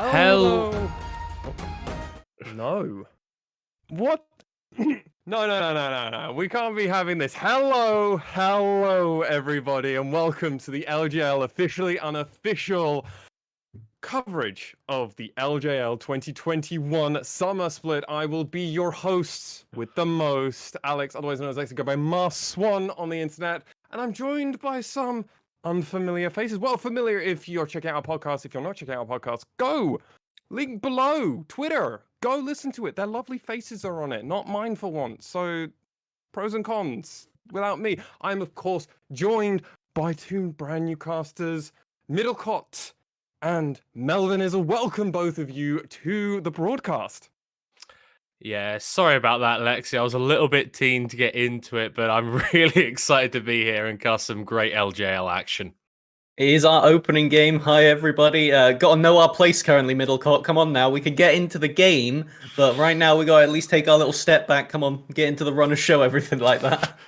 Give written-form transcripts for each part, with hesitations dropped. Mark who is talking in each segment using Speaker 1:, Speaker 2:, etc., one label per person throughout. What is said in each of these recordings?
Speaker 1: Hell.
Speaker 2: Oh, no. What? No. We can't be having this. Hello, everybody, and welcome to the LJL officially unofficial coverage of the LJL 2021 Summer Split. I will be your host with the most, Alex, otherwise known as Alex, go by Mars Swan on the internet, and I'm joined by some unfamiliar faces. Well, familiar if you're checking out our podcast. If you're not checking out our podcast, go! Link below, Twitter. Go listen to it. Their lovely faces are on it, not mine for once. So, pros and cons. Without me, I'm of course joined by two brand new casters, Middlecott and Melvin Izzle. Welcome both of you to the broadcast.
Speaker 1: Yeah, sorry about that, Lexi. I was a little bit keen to get into it, but I'm really excited to be here and cast some great LJL action.
Speaker 3: It is our opening game. Hi, everybody. Got to know our place currently, Middlecott. Come on now. We can get into the game, but right now we got to at least take our little step back. Come on, get into the run of show, everything like that.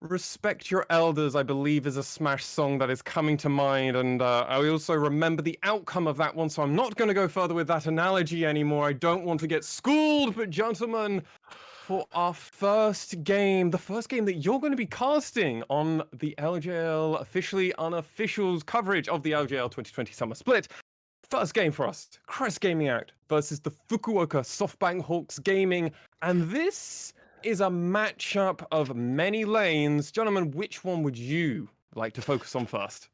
Speaker 2: Respect Your Elders, I believe, is a Smash song that is coming to mind, and I also remember the outcome of that one, so I'm not going to go further with that analogy anymore. I don't want to get schooled, but gentlemen, for our first game, the first game that you're going to be casting on the LJL officially unofficial coverage of the LJL 2020 Summer Split. First game for us, Crest Gaming Act versus the Fukuoka Softbank Hawks Gaming, and this is a matchup of many lanes. Gentlemen, which one would you like to focus on first?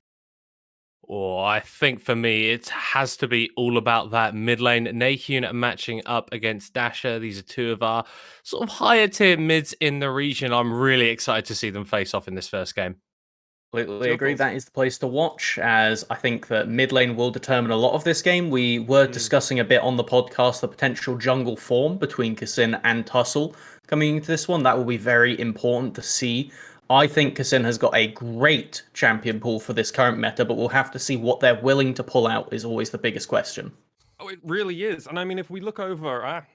Speaker 1: Oh, I think for me, it has to be all about that mid lane. Nahun matching up against Dasher. These are two of our sort of higher tier mids in the region. I'm really excited to see them face off in this first game.
Speaker 3: Completely agree. That is the place to watch, as I think that mid lane will determine a lot of this game. We were discussing a bit on the podcast the potential jungle form between Kassin and Tussle coming into this one. That will be very important to see. I think Kassin has got a great champion pool for this current meta, but we'll have to see what they're willing to pull out is always the biggest question.
Speaker 2: Oh, it really is. And I mean, if we look over,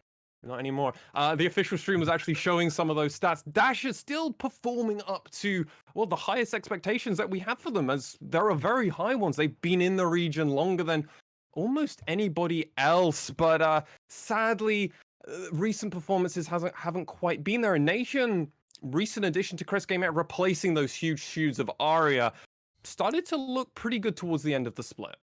Speaker 2: not anymore. The official stream was actually showing some of those stats. Dash is still performing up to, well, the highest expectations that we have for them, as there are very high ones. They've been in the region longer than almost anybody else. But sadly, recent performances haven't quite been there. And Nation, recent addition to Crest Game Out, replacing those huge shoes of Arya, started to look pretty good towards the end of the split.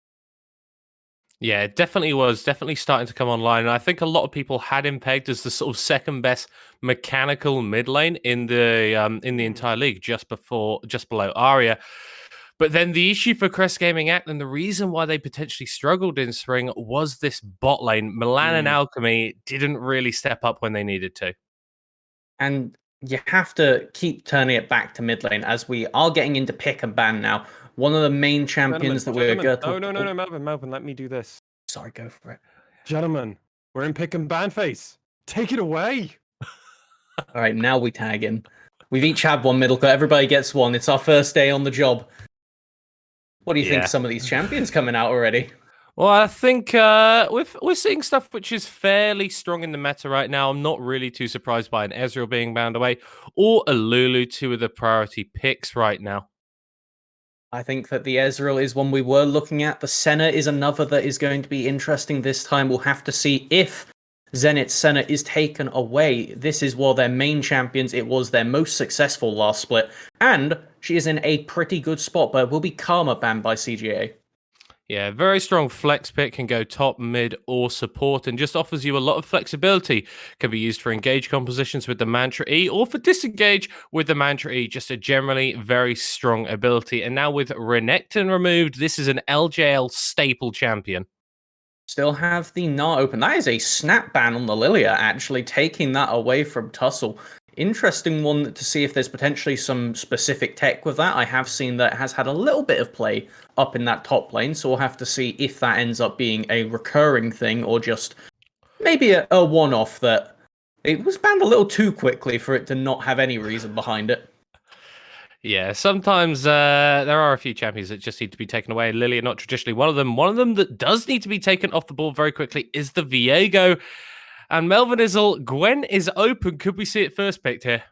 Speaker 1: Yeah, it definitely was. Definitely starting to come online. And I think a lot of people had him pegged as the sort of second best mechanical mid lane in the entire league, just below Arya. But then the issue for Crest Gaming Act and the reason why they potentially struggled in spring was this bot lane. Milan and Alchemy didn't really step up when they needed to.
Speaker 3: And you have to keep turning it back to mid lane, as we are getting into pick and ban now. One of the main champions that we're going to...
Speaker 2: No, Melvin, let me do this.
Speaker 3: Sorry, go for it.
Speaker 2: Gentlemen, we're in pick and ban phase. Take it away.
Speaker 3: All right, now we tag in. We've each had one Middlecott. Everybody gets one. It's our first day on the job. What do you think of some of these champions coming out already?
Speaker 1: Well, I think we're seeing stuff which is fairly strong in the meta right now. I'm not really too surprised by an Ezreal being bound away or a Lulu, two of the priority picks right now.
Speaker 3: I think that the Ezreal is one we were looking at. The Senna is another that is going to be interesting this time. We'll have to see if Zenith's Senna is taken away. This is one of their main champions. It was their most successful last split. And she is in a pretty good spot, but will be Karma banned by CGA.
Speaker 1: Yeah, very strong flex pick, can go top, mid, or support, and just offers you a lot of flexibility. Can be used for engage compositions with the Mantra E, or for disengage with the Mantra E. Just a generally very strong ability. And now with Renekton removed, this is an LJL staple champion.
Speaker 3: Still have the Gnar open. That is a snap ban on the Lilia, actually, taking that away from Tussle. Interesting one to see if there's potentially some specific tech with that. I have seen that it has had a little bit of play up in that top lane, so we'll have to see if that ends up being a recurring thing or just maybe a one-off that it was banned a little too quickly for it to not have any reason behind it.
Speaker 1: Yeah, sometimes there are a few champions that just need to be taken away. Lilia not traditionally one of them. One of them that does need to be taken off the board very quickly is the Viego. And Melvin Izzle, Gwen is open. Could we see it first picked here?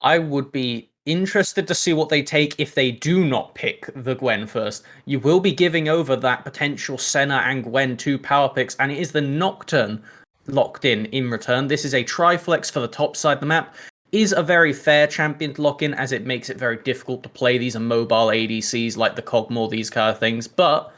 Speaker 3: I would be Interested to see what they take if they do not pick the Gwen first. You will be giving over that potential Senna and Gwen 2 power picks, and it is the Nocturne locked in return. This is a Triflex for the top side of the map. Is a very fair champion to lock in, as it makes it very difficult to play these immobile ADCs like the Cogmore, these kind of things. But,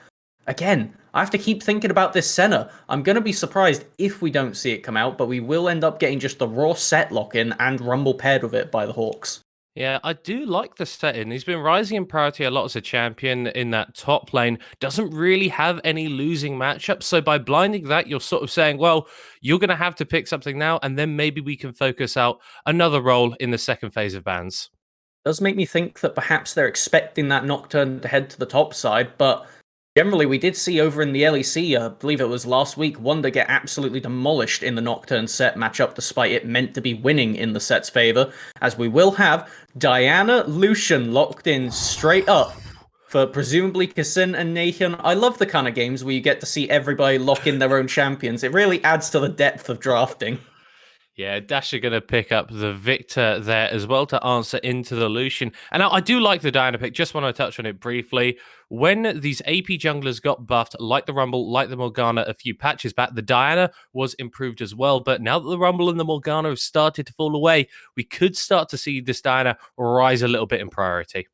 Speaker 3: again, I have to keep thinking about this Senna. I'm going to be surprised if we don't see it come out, but we will end up getting just the raw set lock-in and Rumble paired with it by the Hawks.
Speaker 1: Yeah, I do like the setting. He's been rising in priority a lot as a champion in that top lane. Doesn't really have any losing matchups. So by blinding that, you're sort of saying, well, you're going to have to pick something now, and then maybe we can focus out another role in the second phase of bans.
Speaker 3: Does make me think that perhaps they're expecting that Nocturne to head to the top side, but generally we did see over in the LEC, I believe it was last week, Wonder get absolutely demolished in the Nocturne set matchup despite it meant to be winning in the set's favor, as we will have Diana Lucian locked in straight up for presumably Kassin and Nathan. I love the kind of games where you get to see everybody lock in their own champions. It really adds to the depth of drafting.
Speaker 1: Yeah, Dasher going to pick up the Victor there as well to answer into the Lucian. And I do like the Diana pick. Just want to touch on it briefly. When these AP junglers got buffed, like the Rumble, like the Morgana a few patches back, the Diana was improved as well. But now that the Rumble and the Morgana have started to fall away, we could start to see this Diana rise a little bit in priority.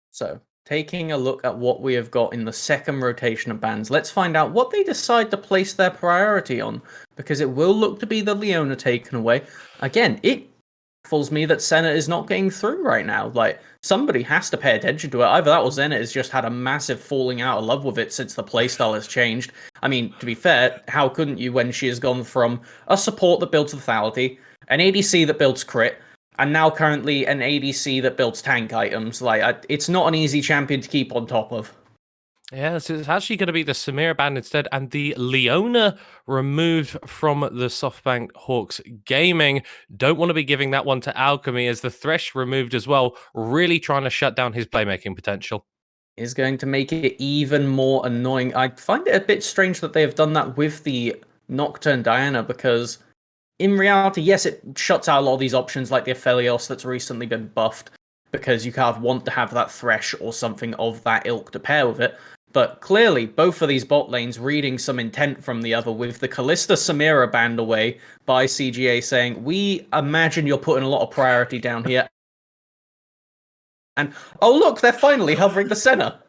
Speaker 3: So, taking a look at what we have got in the second rotation of bans, let's find out what they decide to place their priority on, because it will look to be the Leona taken away. Again, it baffles me that Senna is not getting through right now. Like, somebody has to pay attention to it. Either that or Senna has just had a massive falling out of love with it since the playstyle has changed. I mean, to be fair, how couldn't you when she has gone from a support that builds lethality, an ADC that builds crit, and now currently an ADC that builds tank items? Like, it's not an easy champion to keep on top of.
Speaker 1: Yeah, so it's actually going to be the Samira band instead, and the Leona removed from the Softbank Hawks Gaming. Don't want to be giving that one to Alchemy, as the Thresh removed as well, really trying to shut down his playmaking potential.
Speaker 3: Is going to make it even more annoying. I find it a bit strange that they have done that with the Nocturne Diana, because in reality, yes, it shuts out a lot of these options like the Aphelios that's recently been buffed, because you kind of want to have that Thresh or something of that ilk to pair with it. But clearly, both of these bot lanes reading some intent from the other, with the Kalista Samira banned away by CGA saying, we imagine you're putting a lot of priority down here. And, oh look, they're finally hovering the Senna.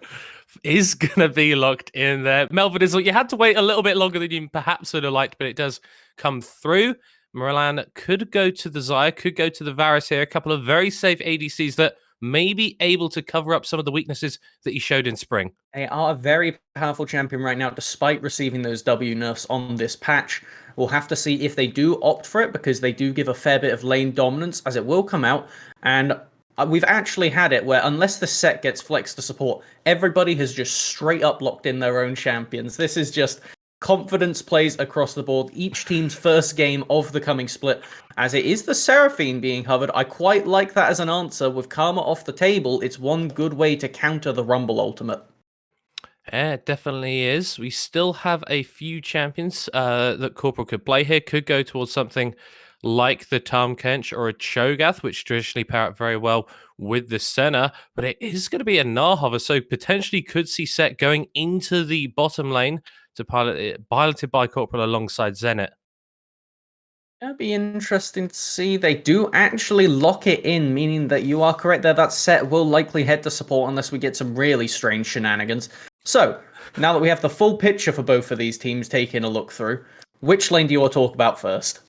Speaker 1: Is going to be locked in there. Melvin is like, you had to wait a little bit longer than you perhaps would have liked, but it does come through. Milan could go to the Xayah, could go to the Varus here. A couple of very safe ADCs that may be able to cover up some of the weaknesses that he showed in spring.
Speaker 3: They are a very powerful champion right now, despite receiving those W nerfs on this patch. We'll have to see if they do opt for it, because they do give a fair bit of lane dominance, as it will come out. And we've actually had it where, unless the set gets flexed to support, everybody has just straight up locked in their own champions. This is just confidence plays across the board. Each team's first game of the coming split, as it is the Seraphine being hovered. I quite like that as an answer. With Karma off the table, it's one good way to counter the Rumble ultimate.
Speaker 1: Yeah, it definitely is. We still have a few champions that Corporal could play here. Could go towards something like the Tahm Kench or a Cho'Gath, which traditionally pair up very well with the Senna, but it is going to be a Nahova, so potentially could see Set going into the bottom lane to pilot it, piloted by Corporal alongside Zenit.
Speaker 3: That'd be interesting to see. They do actually lock it in, meaning that you are correct there. That Set will likely head to support unless we get some really strange shenanigans. So, now that we have the full picture for both of these teams taking a look through, which lane do you want to talk about first?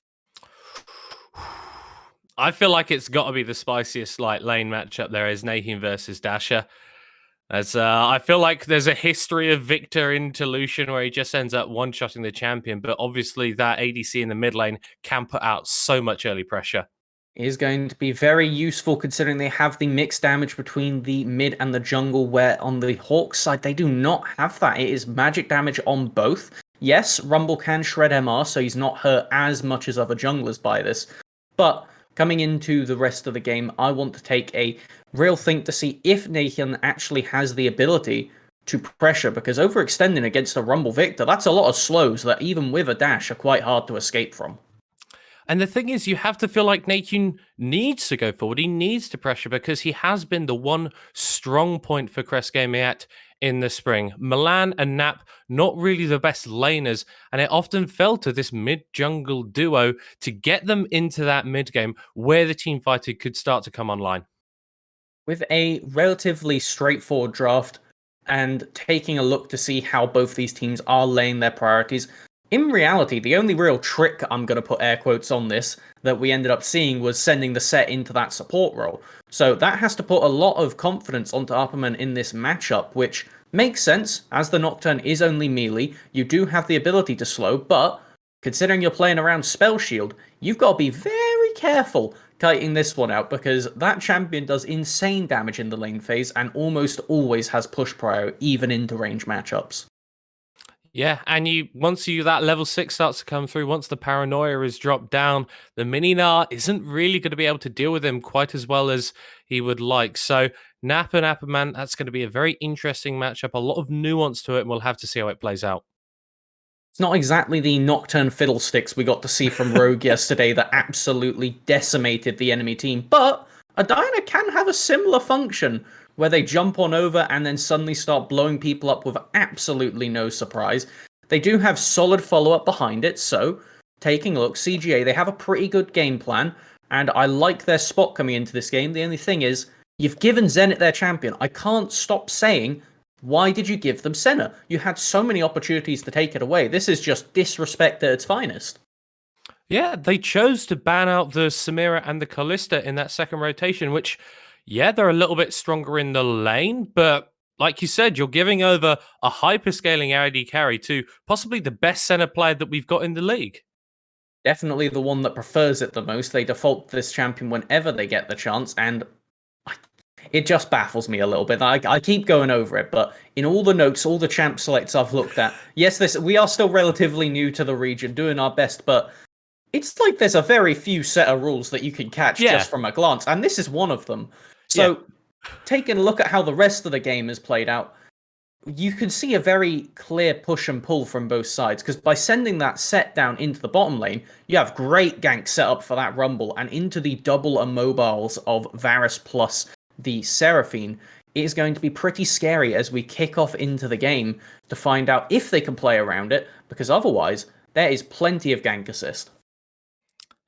Speaker 1: I feel like it's got to be the spiciest lane matchup there is, Naheen versus Dasher. As I feel like there's a history of Victor into Lucian where he just ends up one-shotting the champion, but obviously that ADC in the mid lane can put out so much early pressure.
Speaker 3: Is going to be very useful, considering they have the mixed damage between the mid and the jungle, where on the Hawks side they do not have that. It is magic damage on both. Yes, Rumble can shred MR, so he's not hurt as much as other junglers by this, but coming into the rest of the game, I want to take a real think to see if Nathan actually has the ability to pressure, because overextending against a Rumble Victor, that's a lot of slows that even with a dash are quite hard to escape from.
Speaker 1: And the thing is, you have to feel like Nathan needs to go forward. He needs to pressure because he has been the one strong point for Crest Gaming Act in the spring. Milan and Nap, not really the best laners, and it often fell to this mid-jungle duo to get them into that mid-game where the team fighting could start to come online.
Speaker 3: With a relatively straightforward draft and taking a look to see how both these teams are laying their priorities, in reality, the only real trick, I'm going to put air quotes on this, that we ended up seeing was sending the set into that support role. So that has to put a lot of confidence onto Upperman in this matchup, which makes sense, as the Nocturne is only melee, you do have the ability to slow, but considering you're playing around Spell Shield, you've got to be very careful kiting this one out, because that champion does insane damage in the lane phase and almost always has push prio, even into range matchups.
Speaker 1: Yeah, and once that level 6 starts to come through, once the paranoia is dropped down, the Mininar isn't really going to be able to deal with him quite as well as he would like. So Nap and Apperman, that's going to be a very interesting matchup, a lot of nuance to it, and we'll have to see how it plays out.
Speaker 3: It's not exactly the Nocturne Fiddlesticks we got to see from Rogue yesterday that absolutely decimated the enemy team, but a Diana can have a similar function, where they jump on over and then suddenly start blowing people up with absolutely no surprise. They do have solid follow-up behind it, so taking a look, CGA, they have a pretty good game plan, and I like their spot coming into this game. The only thing is, you've given Zenit their champion. I can't stop saying, why did you give them Senna? You had so many opportunities to take it away. This is just disrespect at its finest.
Speaker 1: Yeah, they chose to ban out the Samira and the Callista in that second rotation, which, yeah, they're a little bit stronger in the lane, but like you said, you're giving over a hyperscaling AD carry to possibly the best center player that we've got in the league.
Speaker 3: Definitely the one that prefers it the most. They default to this champion whenever they get the chance, and it just baffles me a little bit. I keep going over it, but in all the notes, all the champ selects I've looked at, yes, we are still relatively new to the region, doing our best, but it's like there's a very few set of rules that you can catch just from a glance, and this is one of them. So, taking a look at how the rest of the game is played out, you can see a very clear push and pull from both sides, because by sending that set down into the bottom lane, you have great gank set up for that Rumble, and into the double immobiles of Varus plus the Seraphine. It is going to be pretty scary as we kick off into the game to find out if they can play around it, because otherwise, there is plenty of gank assist.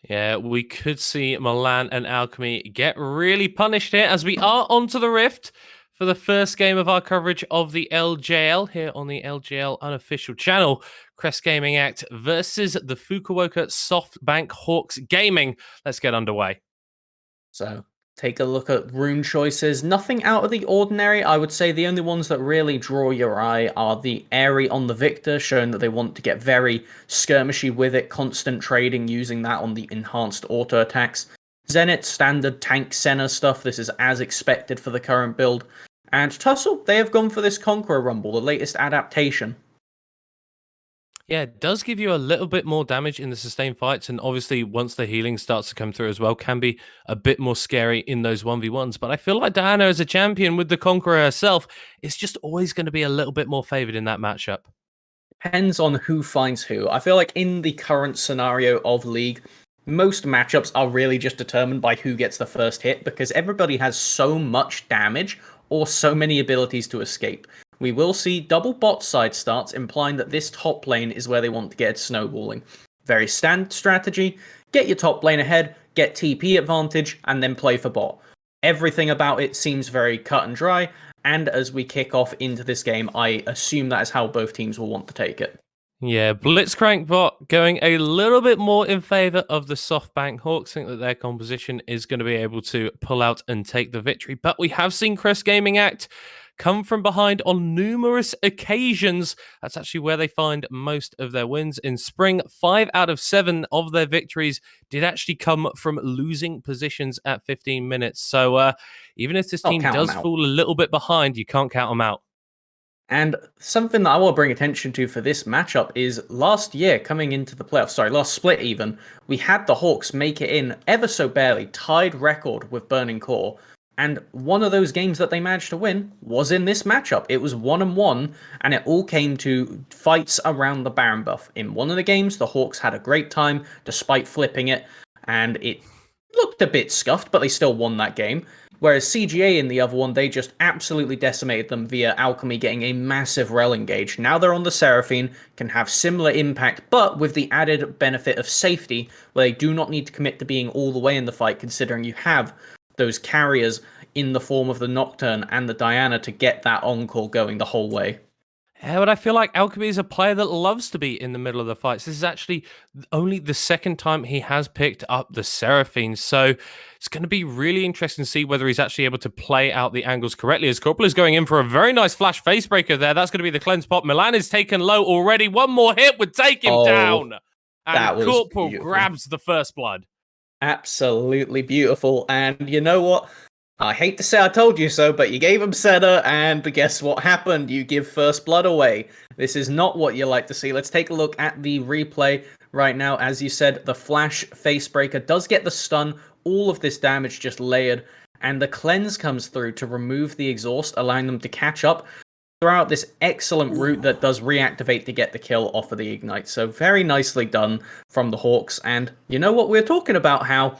Speaker 1: Yeah, we could see Milan and Alchemy get really punished here as we are onto the Rift for the first game of our coverage of the LJL here on the LJL unofficial channel. Crest Gaming Act versus the Fukuoka Softbank Hawks Gaming. Let's get underway.
Speaker 3: So, take a look at rune choices. Nothing out of the ordinary. I would say the only ones that really draw your eye are the Airy on the Victor, showing that they want to get very skirmishy with it, constant trading, using that on the enhanced auto attacks. Zenit, standard tank Senna stuff. This is as expected for the current build. And Tussle, they have gone for this Conqueror Rumble, the latest adaptation.
Speaker 1: Yeah, it does give you a little bit more damage in the sustained fights, and obviously once the healing starts to come through as well, can be a bit more scary in those 1v1s. But I feel like Diana as a champion with the Conqueror herself is just always going to be a little bit more favored in that matchup.
Speaker 3: Depends on who finds who. I feel like in the current scenario of League, most matchups are really just determined by who gets the first hit, because everybody has so much damage or so many abilities to escape. We will see double bot side starts, implying that this top lane is where they want to get snowballing. Very standard strategy, get your top lane ahead, get TP advantage, and then play for bot. Everything about it seems very cut and dry, and as we kick off into this game, I assume that is how both teams will want to take it.
Speaker 1: Yeah, Blitzcrank bot going a little bit more in favor of the Softbank Hawks. Think that their composition is going to be able to pull out and take the victory. But we have seen Crest Gaming Act come from behind on numerous occasions. That's actually where they find most of their wins. In spring, 5 out of 7 of their victories did actually come from losing positions at 15 minutes. So even if this team does fall a little bit behind, you can't count them out.
Speaker 3: And something that I will bring attention to for this matchup is last year, coming into the playoffs, last split even, we had the Hawks make it in ever so barely, tied record with Burning Core. And one of those games that they managed to win was in this matchup. It was 1-1, and it all came to fights around the Baron buff. In one of the games, the Hawks had a great time despite flipping it, and it looked a bit scuffed, but they still won that game. Whereas CGA in the other one, they just absolutely decimated them via Alchemy getting a massive rel engage. Now they're on the Seraphine, can have similar impact, but with the added benefit of safety, where they do not need to commit to being all the way in the fight, considering you have those carriers in the form of the Nocturne and the Diana to get that encore going the whole way.
Speaker 1: Yeah, but I feel like Alchemy is a player that loves to be in the middle of the fights. This is actually only the second time he has picked up the Seraphine, so it's going to be really interesting to see whether he's actually able to play out the angles correctly. As Corporal is going in for a very nice flash facebreaker there. That's going to be the cleanse pot. Milan is taken low already. One more hit would take him down.
Speaker 3: That
Speaker 1: And
Speaker 3: was
Speaker 1: Corporal
Speaker 3: beautiful.
Speaker 1: grabs the first blood.
Speaker 3: Absolutely beautiful. And you know what? I hate to say I told you so, but you gave him Senna, and guess what happened? You give first blood away. This is not what you like to see. Let's take a look at the replay right now. As you said, the flash facebreaker does get the stun. All of this damage just layered, and the cleanse comes through to remove the exhaust, allowing them to catch up throughout this excellent route that does reactivate to get the kill off of the ignite. So very nicely done from the Hawks. And you know what, we're talking about how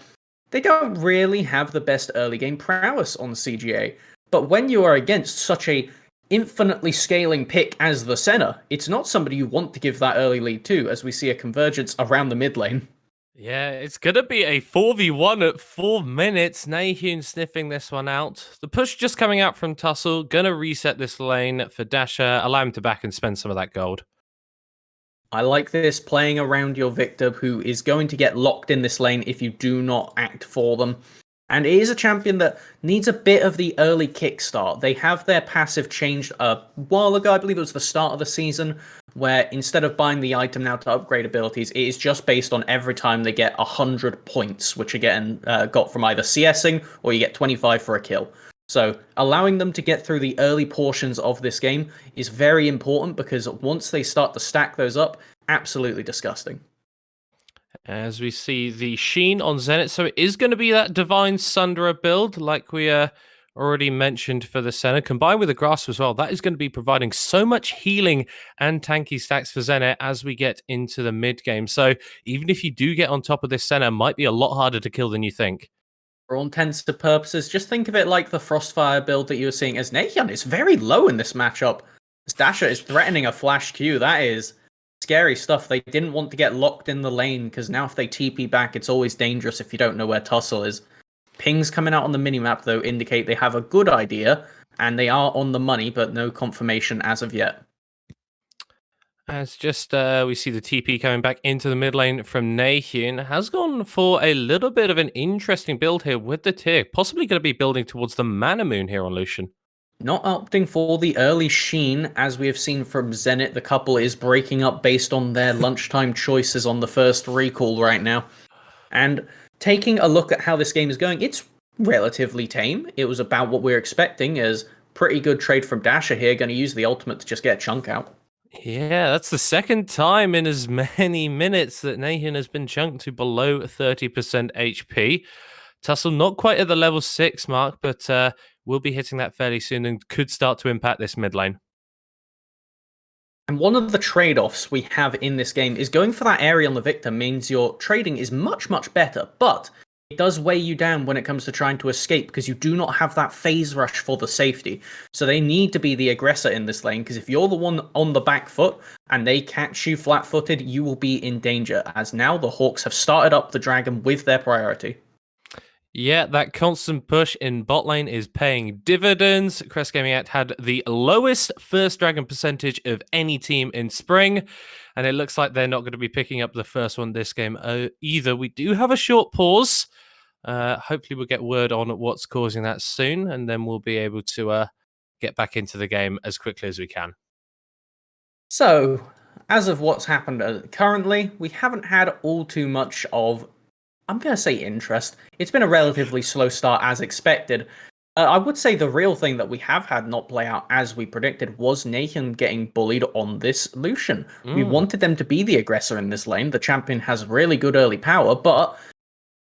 Speaker 3: they don't really have the best early game prowess on CGA. But when you are against such a infinitely scaling pick as the Senna, it's not somebody you want to give that early lead to, as we see a convergence around the mid lane.
Speaker 1: Yeah, it's going to be a 4v1 at 4 minutes. Nahun sniffing this one out. The push just coming out from Tussle. Going to reset this lane for Dasher. Allow him to back and spend some of that gold.
Speaker 3: I like this, playing around your Victor, who is going to get locked in this lane if you do not act for them. And it is a champion that needs a bit of the early kickstart. They have their passive changed a while ago. I believe it was the start of the season, where instead of buying the item now to upgrade abilities, it is just based on every time they get 100 points, which are getting got from either CSing or you get 25 for a kill. So allowing them to get through the early portions of this game is very important, because once they start to stack those up, absolutely disgusting.
Speaker 1: As we see the Sheen on Zenith, so it is going to be that Divine Sunderer build, like we already mentioned for the Senna, combined with the Grasp as well. That is going to be providing so much healing and tanky stacks for Zenith as we get into the mid game. So even if you do get on top of this Senna, it might be a lot harder to kill than you think.
Speaker 3: For all intents and purposes, just think of it like the Frostfire build that you were seeing as Nahian is very low in this matchup. As Dasher is threatening a flash Q, that is scary stuff. They didn't want to get locked in the lane, because now if they TP back, it's always dangerous if you don't know where Tussle is. Pings coming out on the minimap, though, indicate they have a good idea, and they are on the money, but no confirmation as of yet.
Speaker 1: As just we see the TP coming back into the mid lane from Nahun, has gone for a little bit of an interesting build here with the tier. Possibly going to be building towards the Mana Moon here on Lucian.
Speaker 3: Not opting for the early Sheen, as we have seen from Zenith. The couple is breaking up based on their lunchtime choices on the first recall right now. And taking a look at how this game is going, it's relatively tame. It was about what we were expecting, as pretty good trade from Dasher here, going to use the ultimate to just get a chunk out.
Speaker 1: Yeah, that's the second time in as many minutes that Nahun has been chunked to below 30% HP. Tussle not quite at the level 6 mark, but will be hitting that fairly soon and could start to impact this mid lane.
Speaker 3: And one of the trade-offs we have in this game is going for that area on the Victor means your trading is much, much better, but it does weigh you down when it comes to trying to escape, because you do not have that phase rush for the safety. So they need to be the aggressor in this lane, because if you're the one on the back foot and they catch you flat-footed, you will be in danger, as now the Hawks have started up the Dragon with their priority.
Speaker 1: Yeah, that constant push in bot lane is paying dividends. Crest Gaming Act had the lowest first dragon percentage of any team in spring, and it looks like they're not going to be picking up the first one this game either. We do have a short pause. Hopefully we'll get word on what's causing that soon, and then we'll be able to get back into the game as quickly as we can.
Speaker 3: So, as of what's happened currently, we haven't had all too much of, I'm going to say, interest. It's been a relatively slow start as expected. I would say the real thing that we have had not play out as we predicted was Nathan getting bullied on this Lucian. We wanted them to be the aggressor in this lane. The champion has really good early power, but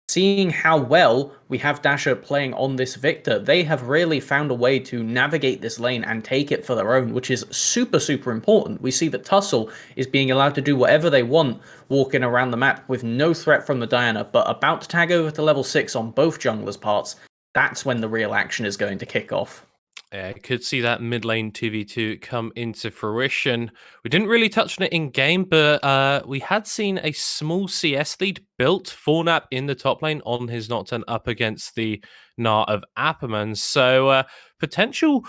Speaker 3: seeing how well we have Dasher playing on this Victor, they have really found a way to navigate this lane and take it for their own, which is super, super important. We see that Tussle is being allowed to do whatever they want, walking around the map with no threat from the Diana, but about to tag over to level 6 on both junglers' parts. That's when the real action is going to kick off.
Speaker 1: Yeah, I could see that mid lane 2v2 come into fruition. We didn't really touch on it in game, but we had seen a small CS lead built for Nap in the top lane on his Nocturne up against the Gnar of Apperman. So potential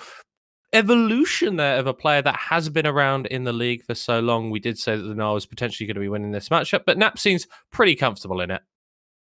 Speaker 1: evolution there of a player that has been around in the league for so long. We did say that the Gnar was potentially going to be winning this matchup, but Nap seems pretty comfortable in it.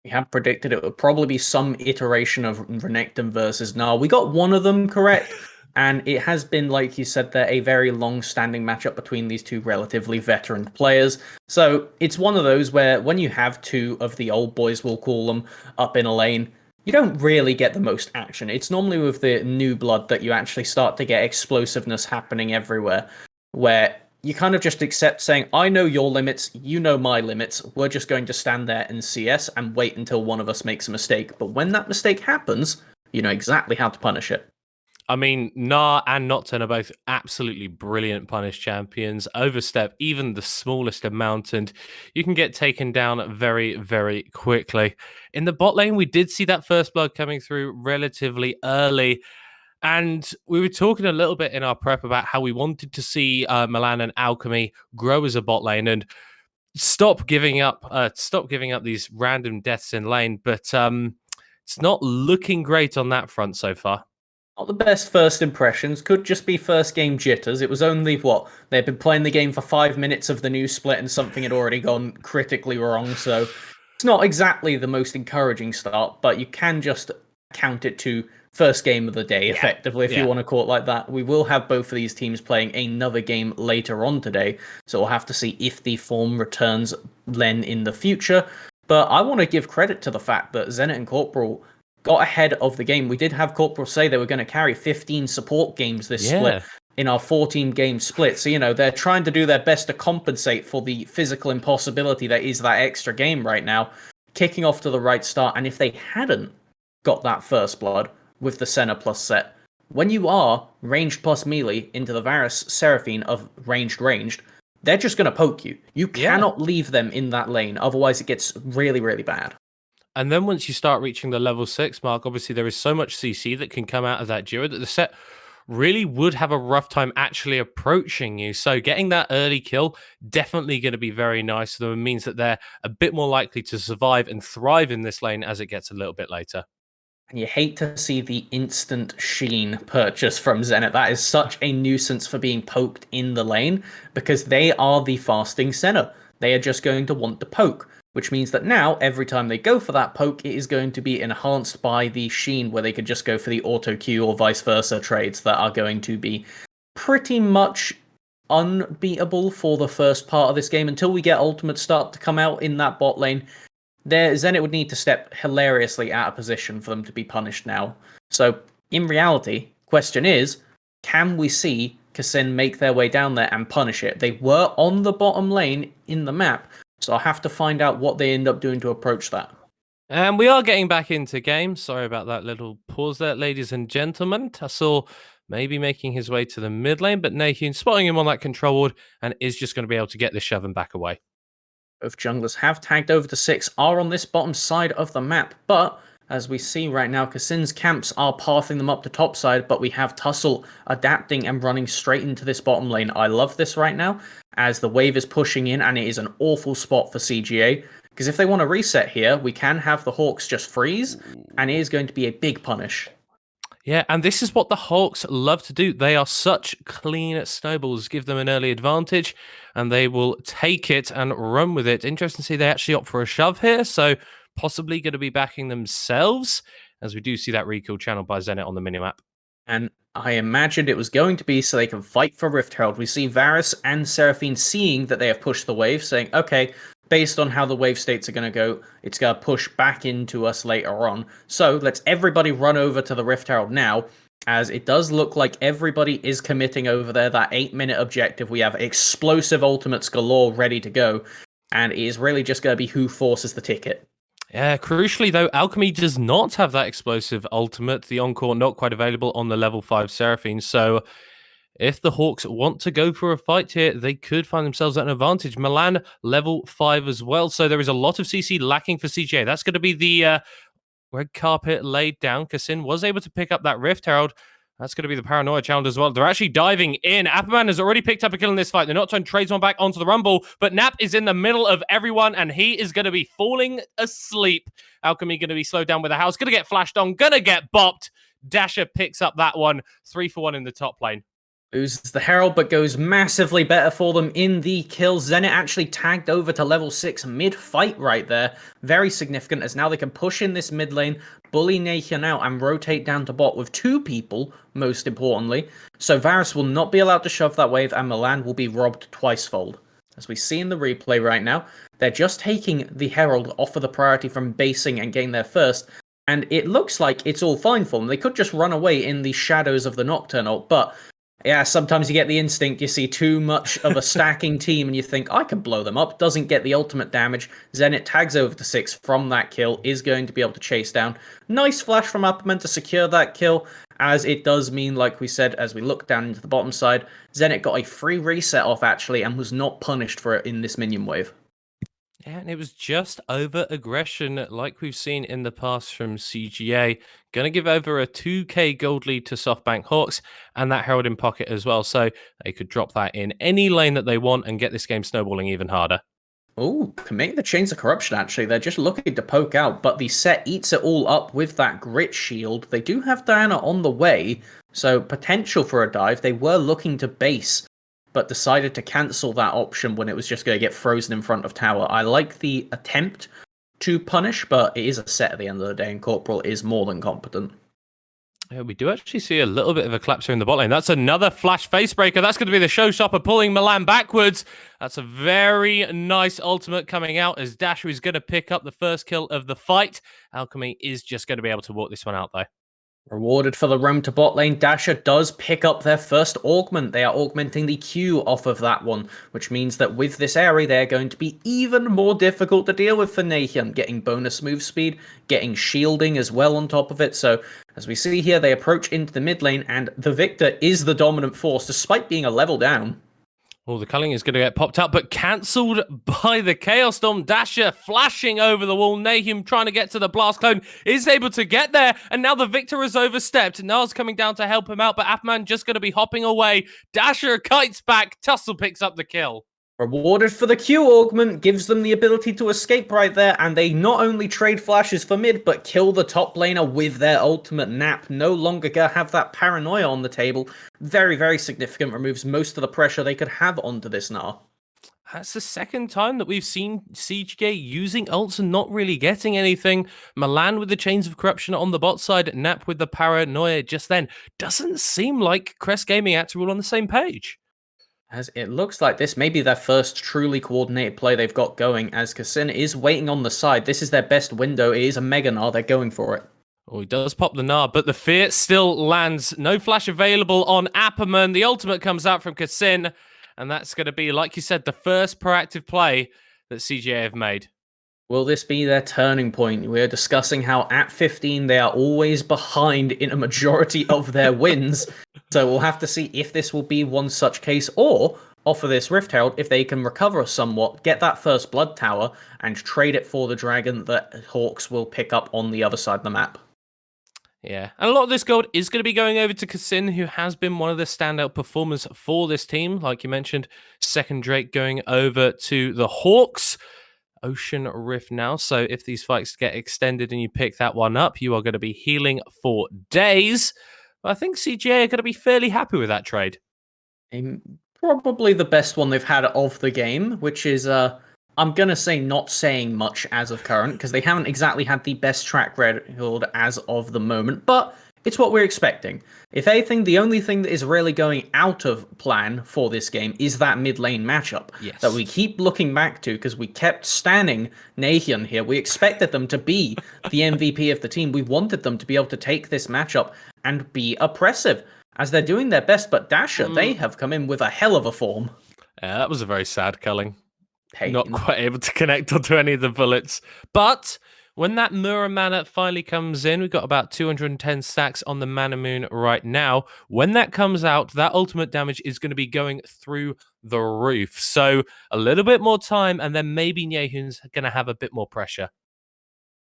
Speaker 3: We had predicted it would probably be some iteration of Renekton versus Gnar. We got one of them correct, and it has been, like you said there, a very long-standing matchup between these two relatively veteran players. So it's one of those where when you have two of the old boys, we'll call them, up in a lane, you don't really get the most action. It's normally with the new blood that you actually start to get explosiveness happening everywhere, where you kind of just accept saying, I know your limits, you know my limits, we're just going to stand there and CS and wait until one of us makes a mistake. But when that mistake happens, you know exactly how to punish it.
Speaker 1: I mean, Gnar and Nocturne are both absolutely brilliant punish champions. Overstep even the smallest amount, and you can get taken down very, very quickly. In the bot lane, we did see that first blood coming through relatively early. And we were talking a little bit in our prep about how we wanted to see Milan and Alchemy grow as a bot lane and stop giving up these random deaths in lane. But it's not looking great on that front so far.
Speaker 3: Not the best first impressions, could just be first game jitters. It was only, they'd been playing the game for 5 minutes of the new split and something had already gone critically wrong, so it's not exactly the most encouraging start, but you can just count it to first game of the day, effectively, if you want to call it like that. We will have both of these teams playing another game later on today, so we'll have to see if the form returns then in the future. But I want to give credit to the fact that Zenit and Corporal got ahead of the game. We did have Corporal say they were going to carry 15 support games this split in our 14-game split. So, you know, they're trying to do their best to compensate for the physical impossibility that is that extra game right now, kicking off to the right start. And if they hadn't got that first blood with the Senna plus set, when you are ranged plus melee into the Varus Seraphine of ranged, they're just going to poke you. You cannot leave them in that lane, otherwise it gets really, really bad.
Speaker 1: And then once you start reaching the level 6 mark, obviously there is so much CC that can come out of that duo that the set really would have a rough time actually approaching you. So getting that early kill, definitely going to be very nice for them. It means that they're a bit more likely to survive and thrive in this lane as it gets a little bit later.
Speaker 3: And you hate to see the instant Sheen purchase from Zenit. That is such a nuisance for being poked in the lane, because they are the fasting Senna. They are just going to want to poke, which means that now, every time they go for that poke, it is going to be enhanced by the Sheen, where they could just go for the auto Q or vice versa trades that are going to be pretty much unbeatable for the first part of this game until we get ultimates start to come out in that bot lane. Zenit would need to step hilariously out of position for them to be punished now. So, in reality, question is, can we see Kassin make their way down there and punish it? They were on the bottom lane in the map, so I'll have to find out what they end up doing to approach that.
Speaker 1: And we are getting back into game. Sorry about that little pause there, ladies and gentlemen. Tussle maybe making his way to the mid lane, but Nahun spotting him on that control ward and is just going to be able to get this shove and back away.
Speaker 3: Both junglers have tagged over to 6, are on this bottom side of the map, but as we see right now, Kassin's camps are pathing them up the top side, but we have Tussle adapting and running straight into this bottom lane. I love this right now, as the wave is pushing in, and it is an awful spot for CGA, because if they want to reset here, we can have the Hawks just freeze, and it is going to be a big punish.
Speaker 1: Yeah, and this is what the Hawks love to do. They are such clean snowballs. Give them an early advantage, and they will take it and run with it. Interesting to see they actually opt for a shove here, so possibly going to be backing themselves, as we do see that recall channel by Zenit on the minimap.
Speaker 3: And I imagined it was going to be so they can fight for Rift Herald. We see Varus and Seraphine seeing that they have pushed the wave, saying, okay, based on how the wave states are going to go, it's going to push back into us later on. So let's everybody run over to the Rift Herald now, as it does look like everybody is committing over there. That 8-minute objective, we have explosive ultimates galore ready to go, and it is really just going to be who forces the ticket.
Speaker 1: Yeah, crucially though, Alchemy does not have that explosive ultimate. The Encore not quite available on the level 5 Seraphine, so if the Hawks want to go for a fight here, they could find themselves at an advantage. Milan, level 5 as well, so there is a lot of CC lacking for CGA. That's going to be the red carpet laid down. Kassin was able to pick up that Rift Herald. That's going to be the Paranoia challenge as well. They're actually diving in. Apperman has already picked up a kill in this fight. They're not trying to trade one back onto the Rumble, but Nap is in the middle of everyone, and he is going to be falling asleep. Alchemy going to be slowed down with a house. Going to get flashed on. Going to get bopped. Dasher picks up that one. 3-for-1 in the top lane.
Speaker 3: Loses the Herald, but goes massively better for them in the kills. Zenit actually tagged over to level 6 mid-fight right there. Very significant, as now they can push in this mid lane, bully Nathan out, and rotate down to bot with 2 people, most importantly. So Varus will not be allowed to shove that wave, and Milan will be robbed twicefold. As we see in the replay right now, they're just taking the Herald off of the priority from basing and getting there first, and it looks like it's all fine for them. They could just run away in the shadows of the Nocturne ult, but yeah, sometimes you get the instinct, you see too much of a stacking team and you think, I can blow them up. Doesn't get the ultimate damage. Zenit tags over to 6 from that kill, is going to be able to chase down. Nice flash from Upperman to secure that kill, as it does mean, like we said, as we look down into the bottom side, Zenit got a free reset off actually and was not punished for it in this minion wave.
Speaker 1: And it was just over aggression like we've seen in the past from CGA. Going to give over a 2k gold lead to Softbank Hawks and that Herald in pocket as well. So they could drop that in any lane that they want and get this game snowballing even harder.
Speaker 3: Oh, can make the Chains of Corruption, actually. They're just looking to poke out, but the set eats it all up with that Grit Shield. They do have Diana on the way, so potential for a dive. They were looking to base, but decided to cancel that option when it was just going to get frozen in front of tower. I like the attempt to punish, but it is a set at the end of the day, and Corporal is more than competent.
Speaker 1: Yeah, we do actually see a little bit of a collapse here in the bot lane. That's another flash facebreaker. That's going to be the showstopper pulling Milan backwards. That's a very nice ultimate coming out as Dasher is going to pick up the first kill of the fight. Alchemy is just going to be able to walk this one out though.
Speaker 3: Rewarded for the roam to bot lane, Dasher does pick up their first augment. They are augmenting the Q off of that one, which means that with this area, they're going to be even more difficult to deal with for Nathan, getting bonus move speed, getting shielding as well on top of it. So, as we see here, they approach into the mid lane, and the Victor is the dominant force, despite being a level down.
Speaker 1: Oh, the culling is going to get popped out, but cancelled by the Chaos Storm. Dasher flashing over the wall. Nahum trying to get to the Blast Clone is able to get there, and now the Victor has overstepped. Nars coming down to help him out, but Appman just going to be hopping away. Dasher kites back. Tussle picks up the kill.
Speaker 3: Rewarded for the Q augment, gives them the ability to escape right there, and they not only trade flashes for mid, but kill the top laner with their ultimate Nap. No longer gonna have that Paranoia on the table. Very, very significant, removes most of the pressure they could have onto this Gnar.
Speaker 1: That's the second time that we've seen CGA using ults and not really getting anything. Milan with the Chains of Corruption on the bot side, Nap with the Paranoia just then. Doesn't seem like Crest Gaming had to all on the same page.
Speaker 3: As it looks like this may be their first truly coordinated play they've got going, as Kassin is waiting on the side. This is their best window. It is a Mega Gnar. They're going for it.
Speaker 1: Oh, he does pop the Gnar, but the Fear still lands. No flash available on Apperman. The ultimate comes out from Kassin, and that's going to be, like you said, the first proactive play that CGA have made.
Speaker 3: Will this be their turning point? We're discussing how at 15 they are always behind in a majority of their wins. So we'll have to see if this will be one such case, or offer this Rift Herald if they can recover somewhat, get that first Blood Tower, and trade it for the Dragon that Hawks will pick up on the other side of the map.
Speaker 1: Yeah, and a lot of this gold is going to be going over to Kassin, who has been one of the standout performers for this team. Like you mentioned, second Drake going over to the Hawks. Ocean Rift now, so if these fights get extended and you pick that one up, you are going to be healing for days. But I think CGA are going to be fairly happy with that trade.
Speaker 3: Probably the best one they've had of the game, which is, I'm going to say not saying much as of current, because they haven't exactly had the best track record as of the moment, but it's what we're expecting. If anything, the only thing that is really going out of plan for this game is that mid lane matchup that we keep looking back to, because we kept standing Nathan here. We expected them to be the MVP of the team. We wanted them to be able to take this matchup and be oppressive, as they're doing their best, but Dasher, they have come in with a hell of a form.
Speaker 1: Yeah, that was a very sad culling.
Speaker 3: Pain.
Speaker 1: Not quite able to connect onto any of the bullets. But when that Mura mana finally comes in, we've got about 210 stacks on the Mana Moon right now. When that comes out, that ultimate damage is going to be going through the roof. So a little bit more time, and then maybe Nyehun's going to have a bit more pressure.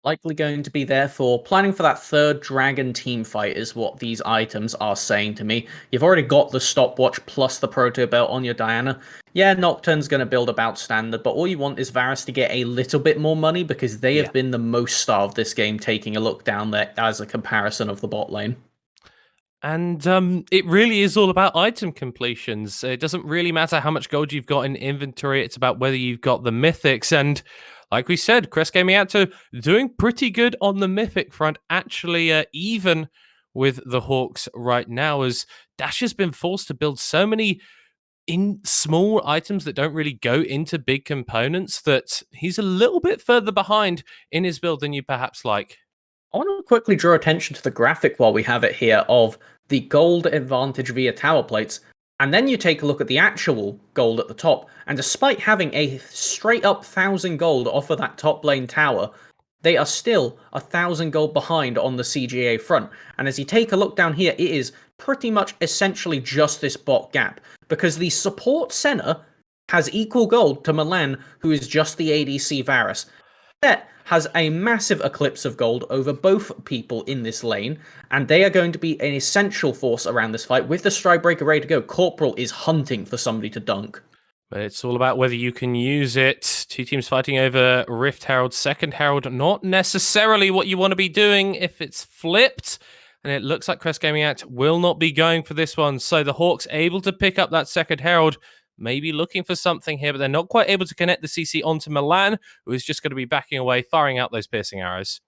Speaker 3: Likely going to be there for planning for that third dragon team fight is what these items are saying to me. You've already got the stopwatch plus the proto belt on your Diana. Yeah, Nocturne's going to build about standard, but all you want is Varus to get a little bit more money because they have been the most starved this game, taking a look down there as a comparison of the bot lane.
Speaker 1: And it really is all about item completions. It doesn't really matter how much gold you've got in inventory. It's about whether you've got the mythics. And like we said, Crest Gaming Acto doing pretty good on the mythic front, actually even with the Hawks right now, as Dash has been forced to build so many in small items that don't really go into big components that he's a little bit further behind in his build than you perhaps like.
Speaker 3: I want to quickly draw attention to the graphic while we have it here of the gold advantage via tower plates, and then you take a look at the actual gold at the top, and despite having a straight up 1,000 gold off of that top lane tower, they are still 1,000 gold behind on the CGA front. And as you take a look down here, it is pretty much essentially just this bot gap, because the support center has equal gold to Milan, who is just the ADC Varus. Set has a massive eclipse of gold over both people in this lane, and they are going to be an essential force around this fight. With the Stridebreaker ready to go, Corporal is hunting for somebody to dunk.
Speaker 1: But it's all about whether you can use it. Two teams fighting over Rift Herald, Second Herald, not necessarily what you want to be doing if it's flipped. And it looks like Crest Gaming Act will not be going for this one. So the Hawks able to pick up that Second Herald, maybe looking for something here, but they're not quite able to connect the CC onto Milan, who is just going to be backing away, firing out those piercing arrows.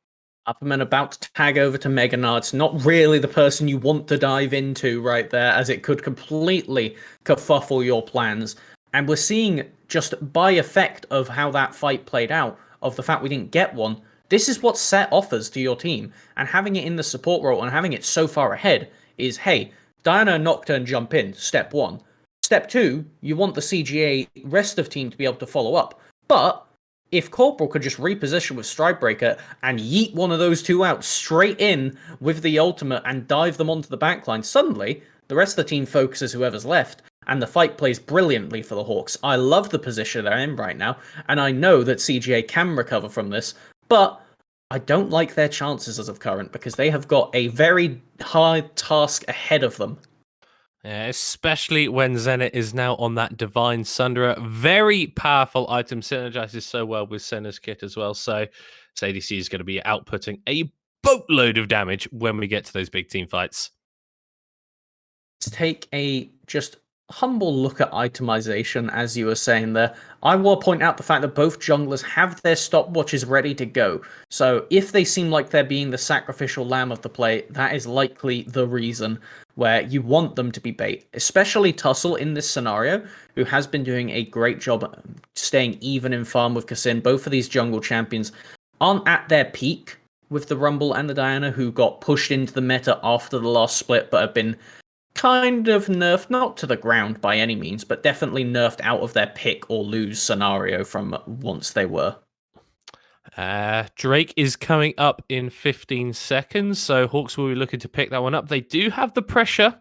Speaker 3: Upperman about to tag over to Meganard. Not really the person you want to dive into right there, as it could completely kerfuffle your plans. And we're seeing, just by effect of how that fight played out, of the fact we didn't get one, this is what Set offers to your team. And having it in the support role and having it so far ahead is, hey, Diana and Nocturne jump in, step one. Step two, you want the CGA rest of team to be able to follow up. But if Corporal could just reposition with Stridebreaker and yeet one of those two out straight in with the ultimate and dive them onto the backline, suddenly the rest of the team focuses whoever's left, and the fight plays brilliantly for the Hawks. I love the position they're in right now, and I know that CGA can recover from this, but I don't like their chances as of current because they have got a very hard task ahead of them.
Speaker 1: Yeah, especially when Zenit is now on that Divine Sunderer. Very powerful item, synergizes so well with Senna's kit as well. So this ADC is going to be outputting a boatload of damage when we get to those big team fights.
Speaker 3: Let's take a just humble look at itemization, as you were saying there. I will point out the fact that both junglers have their stopwatches ready to go. So if they seem like they're being the sacrificial lamb of the play, that is likely the reason where you want them to be bait. Especially Tussle in this scenario, who has been doing a great job staying even in farm with Kassin. Both of these jungle champions aren't at their peak with the Rumble and the Diana, who got pushed into the meta after the last split, but have been kind of nerfed, not to the ground by any means, but definitely nerfed out of their pick or lose scenario from once they were.
Speaker 1: Drake is coming up in 15 seconds, so Hawks will be looking to pick that one up. They do have the pressure,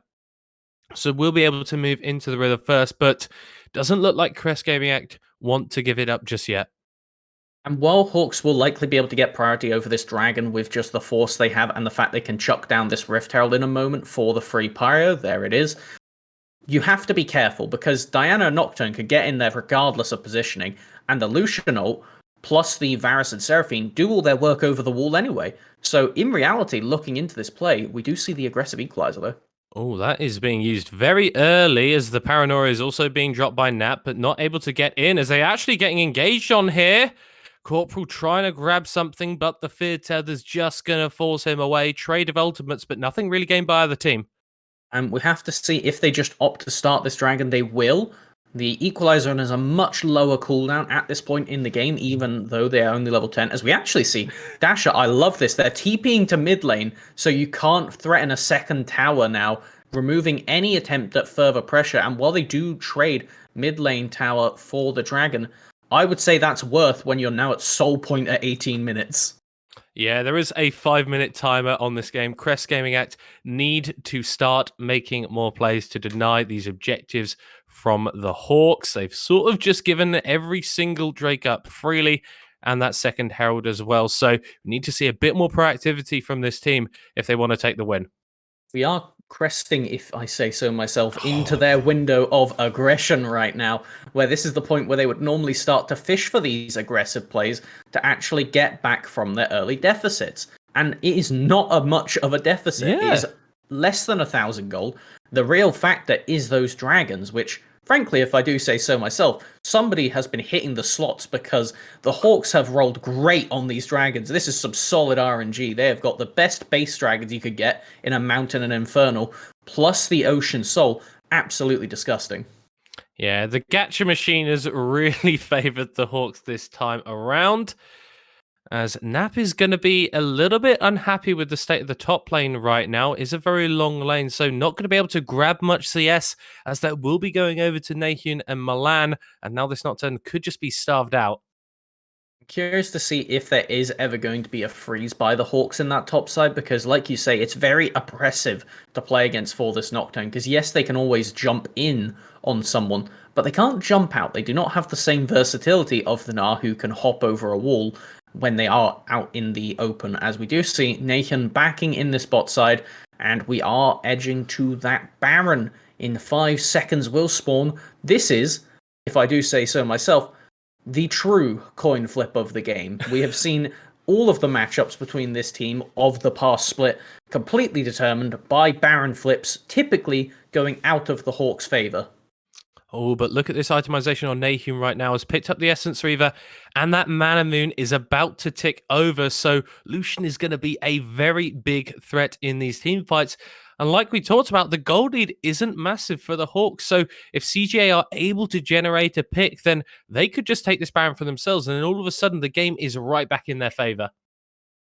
Speaker 1: so we'll be able to move into the river first, but doesn't look like Crest Gaming Act want to give it up just yet.
Speaker 3: And while Hawks will likely be able to get priority over this dragon with just the force they have and the fact they can chuck down this Rift Herald in a moment for the free pyro, there it is, you have to be careful because Diana and Nocturne could get in there regardless of positioning, and the Lucian ult plus the Varus and Seraphine do all their work over the wall anyway. So in reality, looking into this play, we do see the aggressive equalizer though.
Speaker 1: Oh, that is being used very early as the Paranoia is also being dropped by Nat, but not able to get in as they actually getting engaged on here. Corporal trying to grab something, but the Fear Tether's just going to force him away. Trade of ultimates, but nothing really gained by either team.
Speaker 3: And we have to see if they just opt to start this dragon, they will. The Equalizer has a much lower cooldown at this point in the game, even though they are only level 10. As we actually see, Dasher, I love this. They're TPing to mid lane, so you can't threaten a second tower now, removing any attempt at further pressure. And while they do trade mid lane tower for the dragon, I would say that's worth when you're now at soul point at 18 minutes.
Speaker 1: Yeah, there is a 5-minute timer on this game. Crest Gaming Act need to start making more plays to deny these objectives from the Hawks. They've sort of just given every single Drake up freely and that second Herald as well. So we need to see a bit more proactivity from this team if they want to take the win.
Speaker 3: We are cresting, if I say so myself, into their window of aggression right now, where this is the point where they would normally start to fish for these aggressive plays to actually get back from their early deficits. And it is not a much of a deficit. It is less than 1,000 gold. The real factor is those dragons, which, frankly, if I do say so myself, somebody has been hitting the slots because the Hawks have rolled great on these dragons. This is some solid RNG. They have got the best base dragons you could get in a Mountain and Infernal, plus the Ocean Soul. Absolutely disgusting.
Speaker 1: Yeah, the Gacha machine has really favored the Hawks this time around, as Nap is going to be a little bit unhappy with the state of the top lane right now. It's a very long lane, so not going to be able to grab much CS, as that will be going over to Nahyun and Milan, and now this Nocturne could just be starved out.
Speaker 3: Curious to see if there is ever going to be a freeze by the Hawks in that top side, because like you say, it's very oppressive to play against for this Nocturne, because yes, they can always jump in on someone, but they can't jump out. They do not have the same versatility of the Gnar, who can hop over a wall when they are out in the open, as we do see Nathan backing in this bot side, and we are edging to that Baron. In 5 seconds will spawn. This is, if I do say so myself, the true coin flip of the game. We have seen all of the matchups between this team of the past split completely determined by Baron flips, typically going out of the Hawks' favour.
Speaker 1: Oh, but look at this itemization on Nahum right now. Has picked up the Essence Reaver, and that Mana Moon is about to tick over. So Lucian is going to be a very big threat in these team fights. And like we talked about, the gold lead isn't massive for the Hawks. So if CGA are able to generate a pick, then they could just take this Baron for themselves. And then all of a sudden, the game is right back in their favor.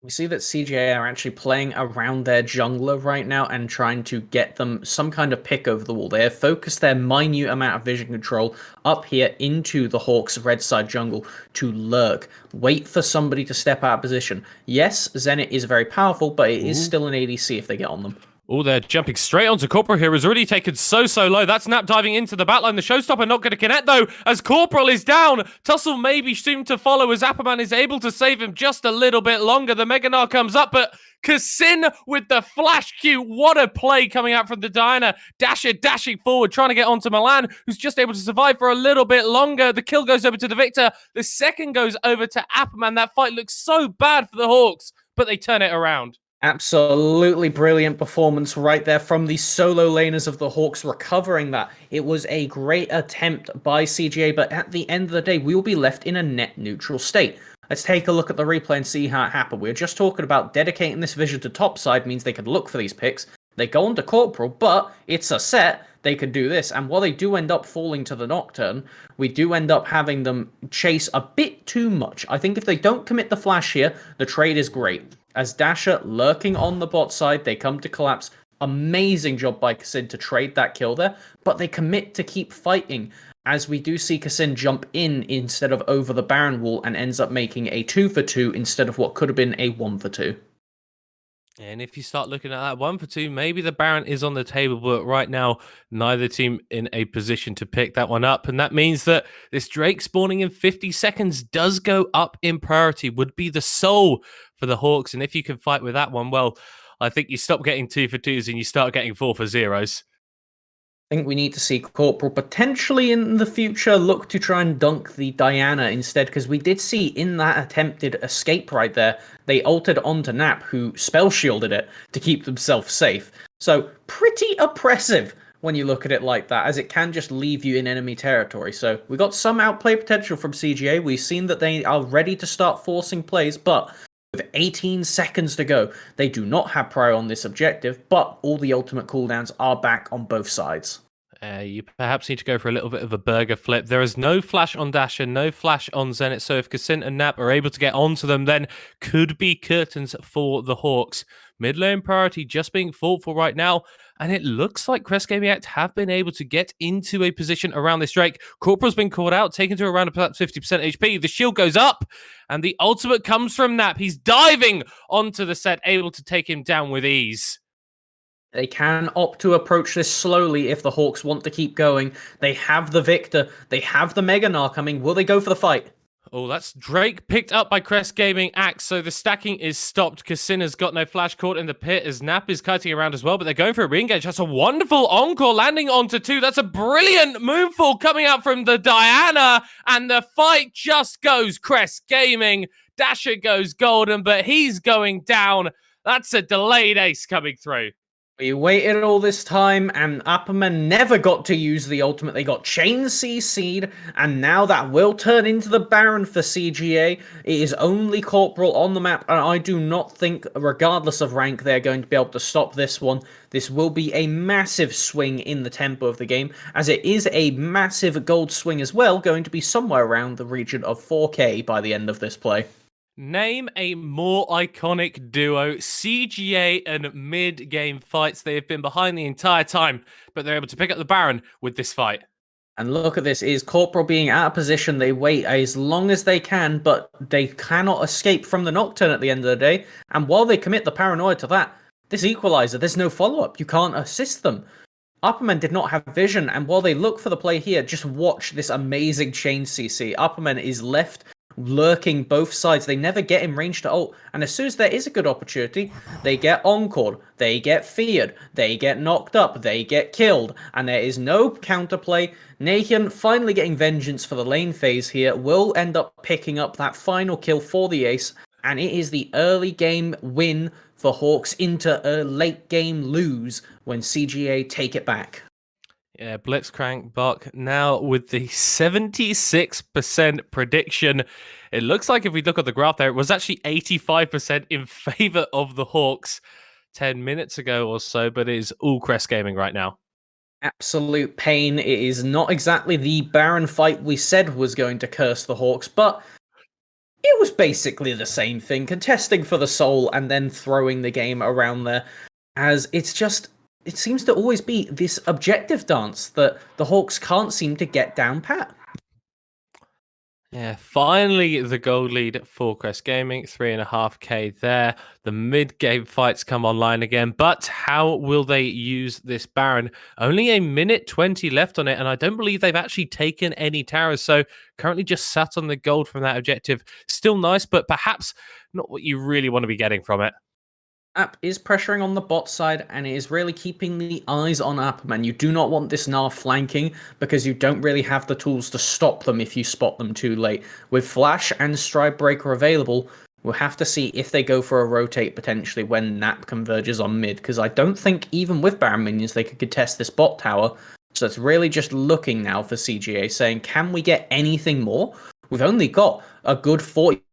Speaker 3: We see that CGA are actually playing around their jungler right now and trying to get them some kind of pick over the wall. They have focused their minute amount of vision control up here into the Hawks' red side jungle to lurk. Wait for somebody to step out of position. Yes, Zenit is very powerful, but it is still an ADC if they get on them.
Speaker 1: Oh, they're jumping straight onto Corporal here. Is already taken so low. That's Nap diving into the backline. The Showstopper not going to connect, though, as Corporal is down. Tussle may be soon to follow, as Apperman is able to save him just a little bit longer. The Mega Gnar comes up, but Kassin with the flash Q. What a play coming out from the Diana. Dasher dashing forward, trying to get onto Milan, who's just able to survive for a little bit longer. The kill goes over to the Victor. The second goes over to Apperman. That fight looks so bad for the Hawks, but they turn it around.
Speaker 3: Absolutely brilliant performance right there from the solo laners of the Hawks, recovering that. It was a great attempt by CGA, but at the end of the day, we will be left in a net neutral state. Let's take a look at the replay and see how it happened. We were just talking about dedicating this vision to top side means they could look for these picks. They go on to Corporal, but it's a set. They could do this, and while they do end up falling to the Nocturne, we do end up having them chase a bit too much. I think if they don't commit the flash here, the trade is great. As Dasher lurking on the bot side, they come to collapse. Amazing job by Kassin to trade that kill there, but they commit to keep fighting, as we do see Kassin jump in instead of over the Baron wall and ends up making a 2-for-2 instead of what could have been a 1-for-2.
Speaker 1: And if you start looking at that 1-for-2, maybe the Baron is on the table, but right now, neither team in a position to pick that one up. And that means that this Drake spawning in 50 seconds does go up in priority, would be the soul for the Hawks. And if you can fight with that one, well, I think you stop getting 2-for-2s and you start getting 4-for-0s.
Speaker 3: I think we need to see Corporal potentially in the future look to try and dunk the Diana instead, because we did see in that attempted escape right there, they ulted onto Nap, who spell shielded it to keep themselves safe. So pretty oppressive when you look at it like that, as it can just leave you in enemy territory. So we got some outplay potential from CGA. We've seen that they are ready to start forcing plays, but with 18 seconds to go, they do not have prior on this objective, but all the ultimate cooldowns are back on both sides.
Speaker 1: You perhaps need to go for a little bit of a burger flip. There is no flash on Dasher, no flash on Zenit, so if Kasint and Nap are able to get onto them, then could be curtains for the Hawks. Mid lane priority just being fought for right now, and it looks like Crest Gaming Act have been able to get into a position around this Drake. Corporal's been caught out, taken to around perhaps 50% HP. The shield goes up, and the ultimate comes from Nap. He's diving onto the set, able to take him down with ease.
Speaker 3: They can opt to approach this slowly if the Hawks want to keep going. They have the Victor. They have the Mega Gnar coming. Will they go for the fight?
Speaker 1: Oh, that's Drake picked up by Crest Gaming Axe, so the stacking is stopped. Kasint has got no flash caught in the pit as Nap is kiting around as well, but they're going for a re-engage. That's a wonderful encore landing onto 2. That's a brilliant moonfall coming out from the Diana, and the fight just goes Crest Gaming. Dasher goes golden, but he's going down. That's a delayed ace coming through.
Speaker 3: We waited all this time, and Upperman never got to use the ultimate. They got Chain CC'd, and now that will turn into the Baron for CGA. It is only Corporal on the map, and I do not think, regardless of rank, they're going to be able to stop this one. This will be a massive swing in the tempo of the game, as it is a massive gold swing as well, going to be somewhere around the region of 4k by the end of this play.
Speaker 1: Name a more iconic duo, CGA and mid-game fights. They have been behind the entire time, but they're able to pick up the Baron with this fight.
Speaker 3: And look at this, is Corporal being out of position. They wait as long as they can, but they cannot escape from the Nocturne at the end of the day. And while they commit the paranoia to that, this equalizer, there's no follow-up. You can't assist them. Upperman did not have vision, and while they look for the play here, just watch this amazing chain CC. Upperman is left lurking both sides. They never get in range to ult, and as soon as there is a good opportunity, they get encored, they get feared, they get knocked up, they get killed, and there is no counterplay. Nahian finally getting vengeance for the lane phase here will end up picking up that final kill for the ace, and it is the early game win for Hawks into a late game lose when CGA take it back.
Speaker 1: Yeah, Blitzcrank Buck now with the 76% prediction. It looks like if we look at the graph there, it was actually 85% in favor of the Hawks 10 minutes ago or so, but it is all Crest Gaming right now.
Speaker 3: Absolute pain. It is not exactly the Baron fight we said was going to curse the Hawks, but it was basically the same thing, contesting for the soul and then throwing the game around there, as it's just... It seems to always be this objective dance that the Hawks can't seem to get down pat.
Speaker 1: Yeah, finally the gold lead for Crest Gaming, 3.5k there. The mid-game fights come online again, but how will they use this Baron? Only a minute 20 left on it, and I don't believe they've actually taken any towers, so currently just sat on the gold from that objective. Still nice, but perhaps not what you really want to be getting from it.
Speaker 3: App is pressuring on the bot side, and it is really keeping the eyes on Appman. You do not want this Gnar flanking, because you don't really have the tools to stop them if you spot them too late. With Flash and Stride Breaker available, we'll have to see if they go for a rotate potentially when Nap converges on mid, because I don't think even with Baron minions they could contest this bot tower. So it's really just looking now for CGA, saying, can we get anything more? We've only got a good 45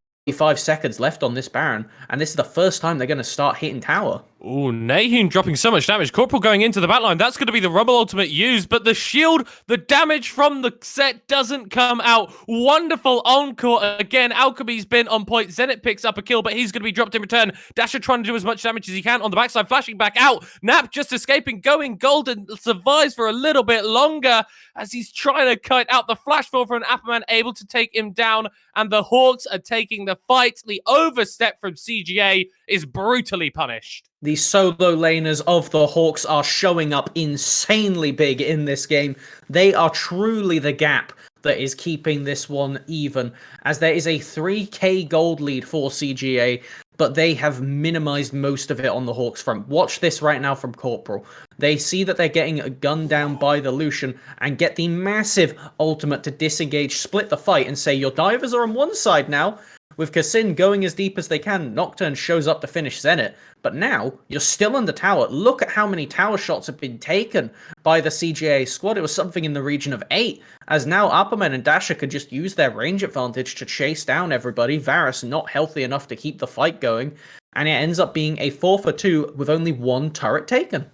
Speaker 3: seconds left on this Baron, and this is the first time they're going to start hitting tower.
Speaker 1: Ooh, Naheem dropping so much damage. Corporal going into the backline. That's going to be the Rumble ultimate used, but the shield, the damage from the set doesn't come out. Wonderful encore again. Alchemy's been on point. Zenit picks up a kill, but he's going to be dropped in return. Dasher trying to do as much damage as he can on the backside, flashing back out. Nap just escaping, going golden, survives for a little bit longer as he's trying to kite out the flash fall for an Appleman, able to take him down, and the Hawks are taking the fight. The overstep from CGA is brutally punished.
Speaker 3: The solo laners of the Hawks are showing up insanely big in this game. They are truly the gap that is keeping this one even, as there is a 3k gold lead for CGA, but they have minimized most of it on the Hawks front. Watch this right now from Corporal. They see that they're getting gunned down by the Lucian and get the massive ultimate to disengage, split the fight, and say, your divers are on one side now. With Kasint going as deep as they can, Nocturne shows up to finish Zenit. But now, you're still in the tower. Look at how many tower shots have been taken by the CGA squad. It was something in the region of 8. As now, Appleman and Dasher could just use their range advantage to chase down everybody. Varus not healthy enough to keep the fight going. And it ends up being a 4-for-2 with only one turret taken.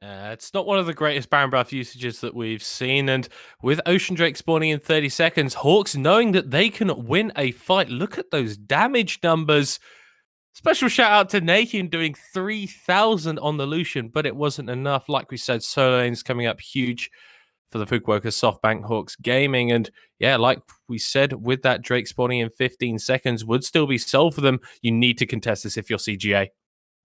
Speaker 1: It's not one of the greatest Baron Buff usages that we've seen, and with Ocean Drake spawning in 30 seconds, Hawks knowing that they can win a fight. Look at those damage numbers. Special shout out to Nakin doing 3,000 on the Lucian, but it wasn't enough. Like we said, solo lanes coming up huge for the Fukuoka Softbank Hawks Gaming, and yeah, like we said, with that Drake spawning in 15 seconds would still be sold for them. You need to contest this if you're CGA.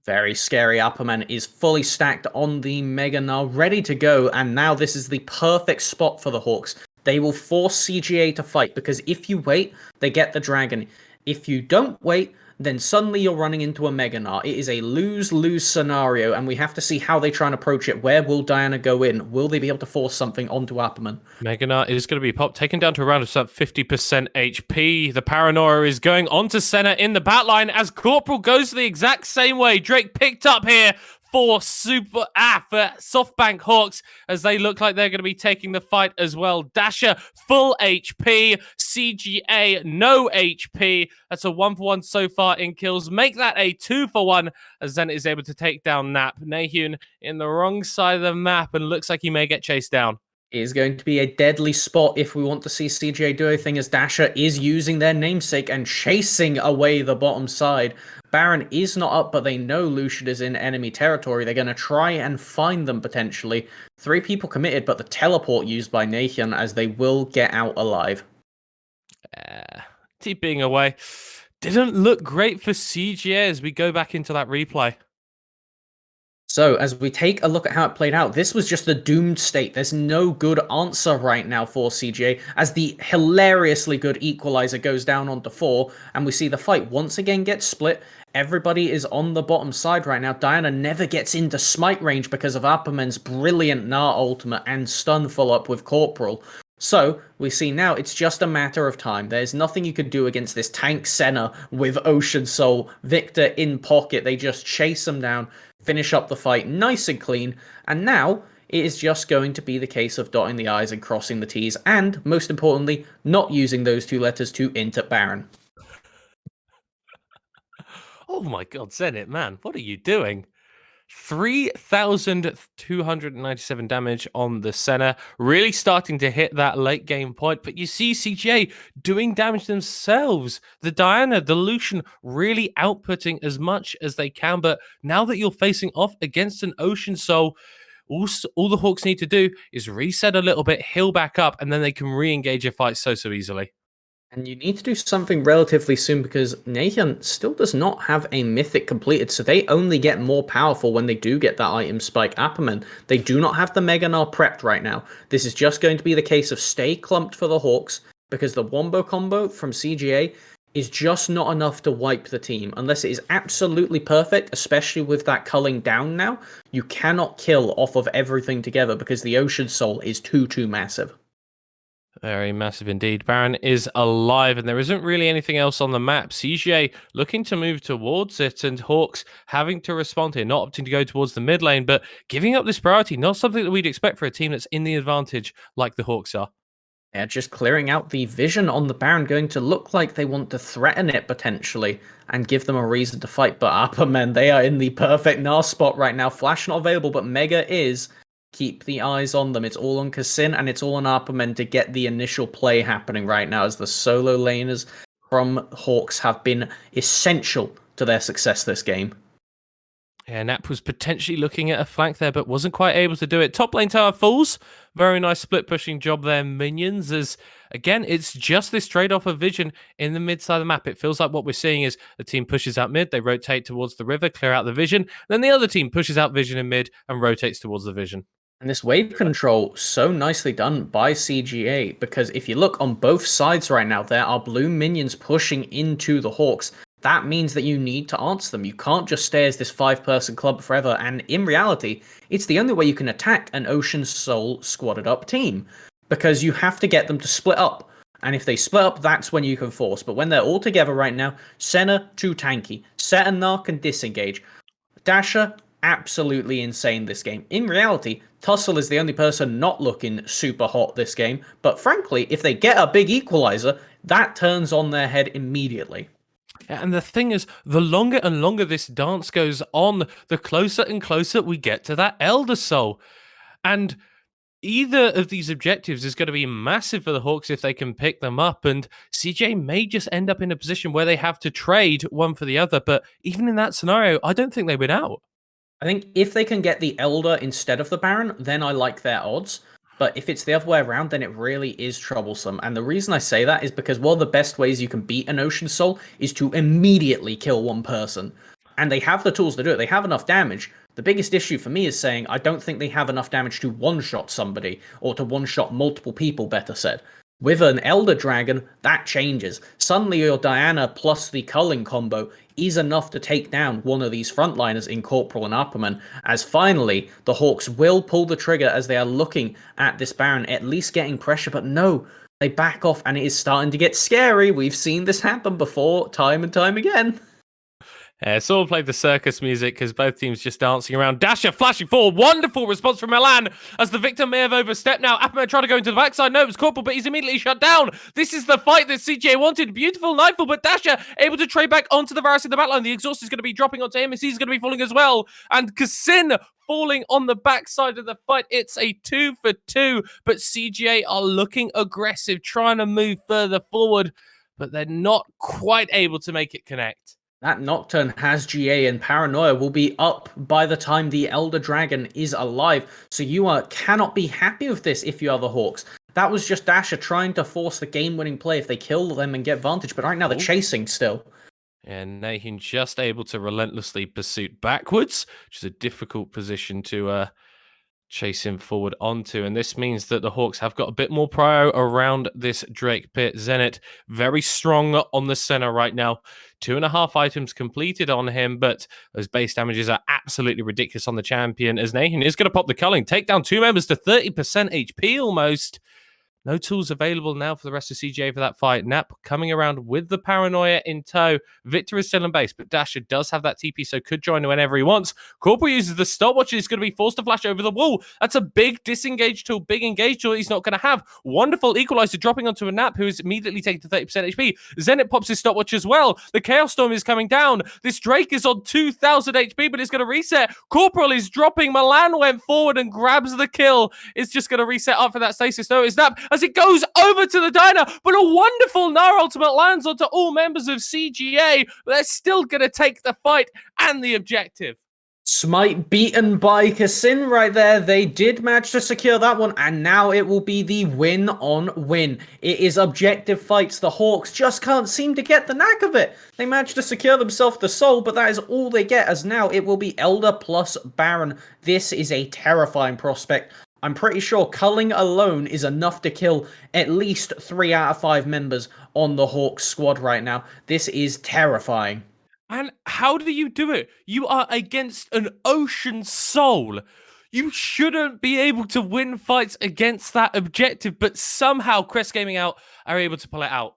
Speaker 3: Very scary. Upperman is fully stacked on the Mega Gnar, ready to go, and now this is the perfect spot for the Hawks. They will force CGA to fight, because if you wait, they get the Dragon. If you don't wait, then suddenly you're running into a Mega Gnar. It is a lose-lose scenario, and we have to see how they try and approach it. Where will Diana go in? Will they be able to force something onto Upperman?
Speaker 1: Mega Gnar is going to be popped, taken down to around 50% HP. The Paranoia is going onto Senna in the backline as Corporal goes the exact same way. Drake picked up here for Softbank Hawks as they look like they're going to be taking the fight as well. Dasher, full HP. CGA, no HP. That's a 1-for-1 so far in kills. Make that a 2-for-1 as Zen is able to take down Nap. Nahun in the wrong side of the map and looks like he may get chased down.
Speaker 3: Is going to be a deadly spot if we want to see CGA do anything, as Dasher is using their namesake and chasing away the bottom side. Baron is not up, but they know Lucian is in enemy territory. They're going to try and find them potentially. 3 people committed, but the teleport used by Nathan, as they will get out alive.
Speaker 1: TPing away. Didn't look great for CGA as we go back into that replay.
Speaker 3: So, as we take a look at how it played out, this was just the doomed state. There's no good answer right now for CGA, as the hilariously good equalizer goes down onto 4, and we see the fight once again get split. Everybody is on the bottom side right now. Diana never gets into smite range because of Upperman's brilliant Gnar ultimate and stun follow-up with Corporal. So, we see now it's just a matter of time. There's nothing you could do against this tank Senna with Ocean Soul. Victor in pocket. They just chase him down, finish up the fight nice and clean, and now it is just going to be the case of dotting the I's and crossing the T's, and, most importantly, not using those 2 letters to int at Baron.
Speaker 1: Oh my god, Zenit, man, what are you doing? 3,297 damage on the Senna, really starting to hit that late game point, but you see CGA doing damage themselves. The Diana, the Lucian really outputting as much as they can, but now that you're facing off against an Ocean Soul, all the Hawks need to do is reset a little bit, heal back up, and then they can re-engage a fight so easily.
Speaker 3: And you need to do something relatively soon, because Nathan still does not have a mythic completed, so they only get more powerful when they do get that item spike. Upperman, they do not have the Mega Gnar prepped right now. This is just going to be the case of stay clumped for the Hawks, because the Wombo combo from CGA is just not enough to wipe the team. Unless it is absolutely perfect, especially with that culling down now, you cannot kill off of everything together, because the Ocean Soul is too massive.
Speaker 1: Very massive indeed. Baron is alive, and there isn't really anything else on the map. CGA looking to move towards it, and Hawks having to respond here, not opting to go towards the mid lane, but giving up this priority, not something that we'd expect for a team that's in the advantage like the Hawks are.
Speaker 3: Yeah, just clearing out the vision on the Baron, going to look like they want to threaten it potentially and give them a reason to fight. But Upperman, they are in the perfect Gnar spot right now. Flash not available, but Mega is. Keep the eyes on them. It's all on Kassin and it's all on Upperman to get the initial play happening right now, as the solo laners from Hawks have been essential to their success this game.
Speaker 1: Yeah, Nap was potentially looking at a flank there, but wasn't quite able to do it. Top lane tower falls. Very nice split pushing job there, minions, as again, it's just this trade-off of vision in the mid side of the map. It feels like what we're seeing is the team pushes out mid, they rotate towards the river, clear out the vision, then the other team pushes out vision in mid and rotates towards the vision.
Speaker 3: And this wave control, so nicely done by CGA, because if you look on both sides right now, there are blue minions pushing into the Hawks. That means that you need to answer them. You can't just stay as this 5-person club forever, and in reality, it's the only way you can attack an Ocean Soul squadded up team, because you have to get them to split up. And if they split up, that's when you can force. But when they're all together right now, Senna, too tanky. Set and Gnar can disengage. Dasher, absolutely insane this game. In reality, Tussle is the only person not looking super hot this game, but frankly, if they get a big equalizer, that turns on their head immediately.
Speaker 1: And the thing is, the longer and longer this dance goes on, the closer and closer we get to that Elder Soul. And either of these objectives is going to be massive for the Hawks if they can pick them up, and CJ may just end up in a position where they have to trade one for the other. But even in that scenario, I don't think they win out.
Speaker 3: I think if they can get the Elder instead of the Baron, then I like their odds. But if it's the other way around, then it really is troublesome. And the reason I say that is because one of the best ways you can beat an Ocean Soul is to immediately kill one person. And they have the tools to do it. They have enough damage. The biggest issue for me is saying I don't think they have enough damage to one-shot somebody, or to one-shot multiple people, better said. With an Elder Dragon, that changes. Suddenly your Diana plus the Culling combo is enough to take down one of these frontliners in Corporal and Upperman, as finally the Hawks will pull the trigger as they are looking at this Baron, at least getting pressure, but no, they back off and it is starting to get scary. We've seen this happen before, time and time again.
Speaker 1: Saul played the circus music because both teams just dancing around. Dasher flashing forward. Wonderful response from Milan as the victim may have overstepped now. Appleman trying to go into the backside. No, it was Corporal, but he's immediately shut down. This is the fight that CJ wanted. Beautiful Nightfall, but Dasher able to trade back onto the Varus in the backline. The exhaust is going to be dropping onto him as he's going to be falling as well. And Kassin falling on the backside of the fight. It's a 2 for 2, but CJ are looking aggressive, trying to move further forward, but they're not quite able to make it connect.
Speaker 3: That Nocturne has GA, and Paranoia will be up by the time the Elder Dragon is alive. So you cannot be happy with this if you are the Hawks. That was just Dasher trying to force the game-winning play if they kill them and get advantage. But right now they're chasing still.
Speaker 1: And Nahin just able to relentlessly pursue backwards, which is a difficult position to chase him forward onto. And this means that the Hawks have got a bit more prio around this Drake pit. Zenit very strong on the center right now. 2.5 items completed on him, but those base damages are absolutely ridiculous on the champion, as Nahin is going to pop the culling, take down 2 members to 30% HP almost. No tools available now for the rest of CJ for that fight. Nap coming around with the Paranoia in tow. Victor is still in base, but Dasher does have that TP, so could join whenever he wants. Corporal uses the stopwatch. He's going to be forced to flash over the wall. That's a big disengage tool, big engage tool he's not going to have. Wonderful equalizer dropping onto a Nap, who is immediately taken to 30% HP. Zenit pops his stopwatch as well. The Chaos Storm is coming down. This Drake is on 2,000 HP, but it's going to reset. Corporal is dropping. Milan went forward and grabs the kill. It's just going to reset up for that stasis. No, it's Nap as it goes over to the diner, but a wonderful Nair ultimate lands onto all members of CGA. They're still going to take the fight and the objective.
Speaker 3: Smite beaten by Kassin right there. They did manage to secure that one, and now it will be the win on win. It is objective fights. The Hawks just can't seem to get the knack of it. They managed to secure themselves the soul, but that is all they get, as now it will be Elder plus Baron. This is a terrifying prospect. I'm pretty sure culling alone is enough to kill at least 3 out of 5 members on the Hawks squad right now. This is terrifying.
Speaker 1: And how do you do it? You are against an Ocean Soul. You shouldn't be able to win fights against that objective, but somehow Crest Gaming Out are able to pull it out.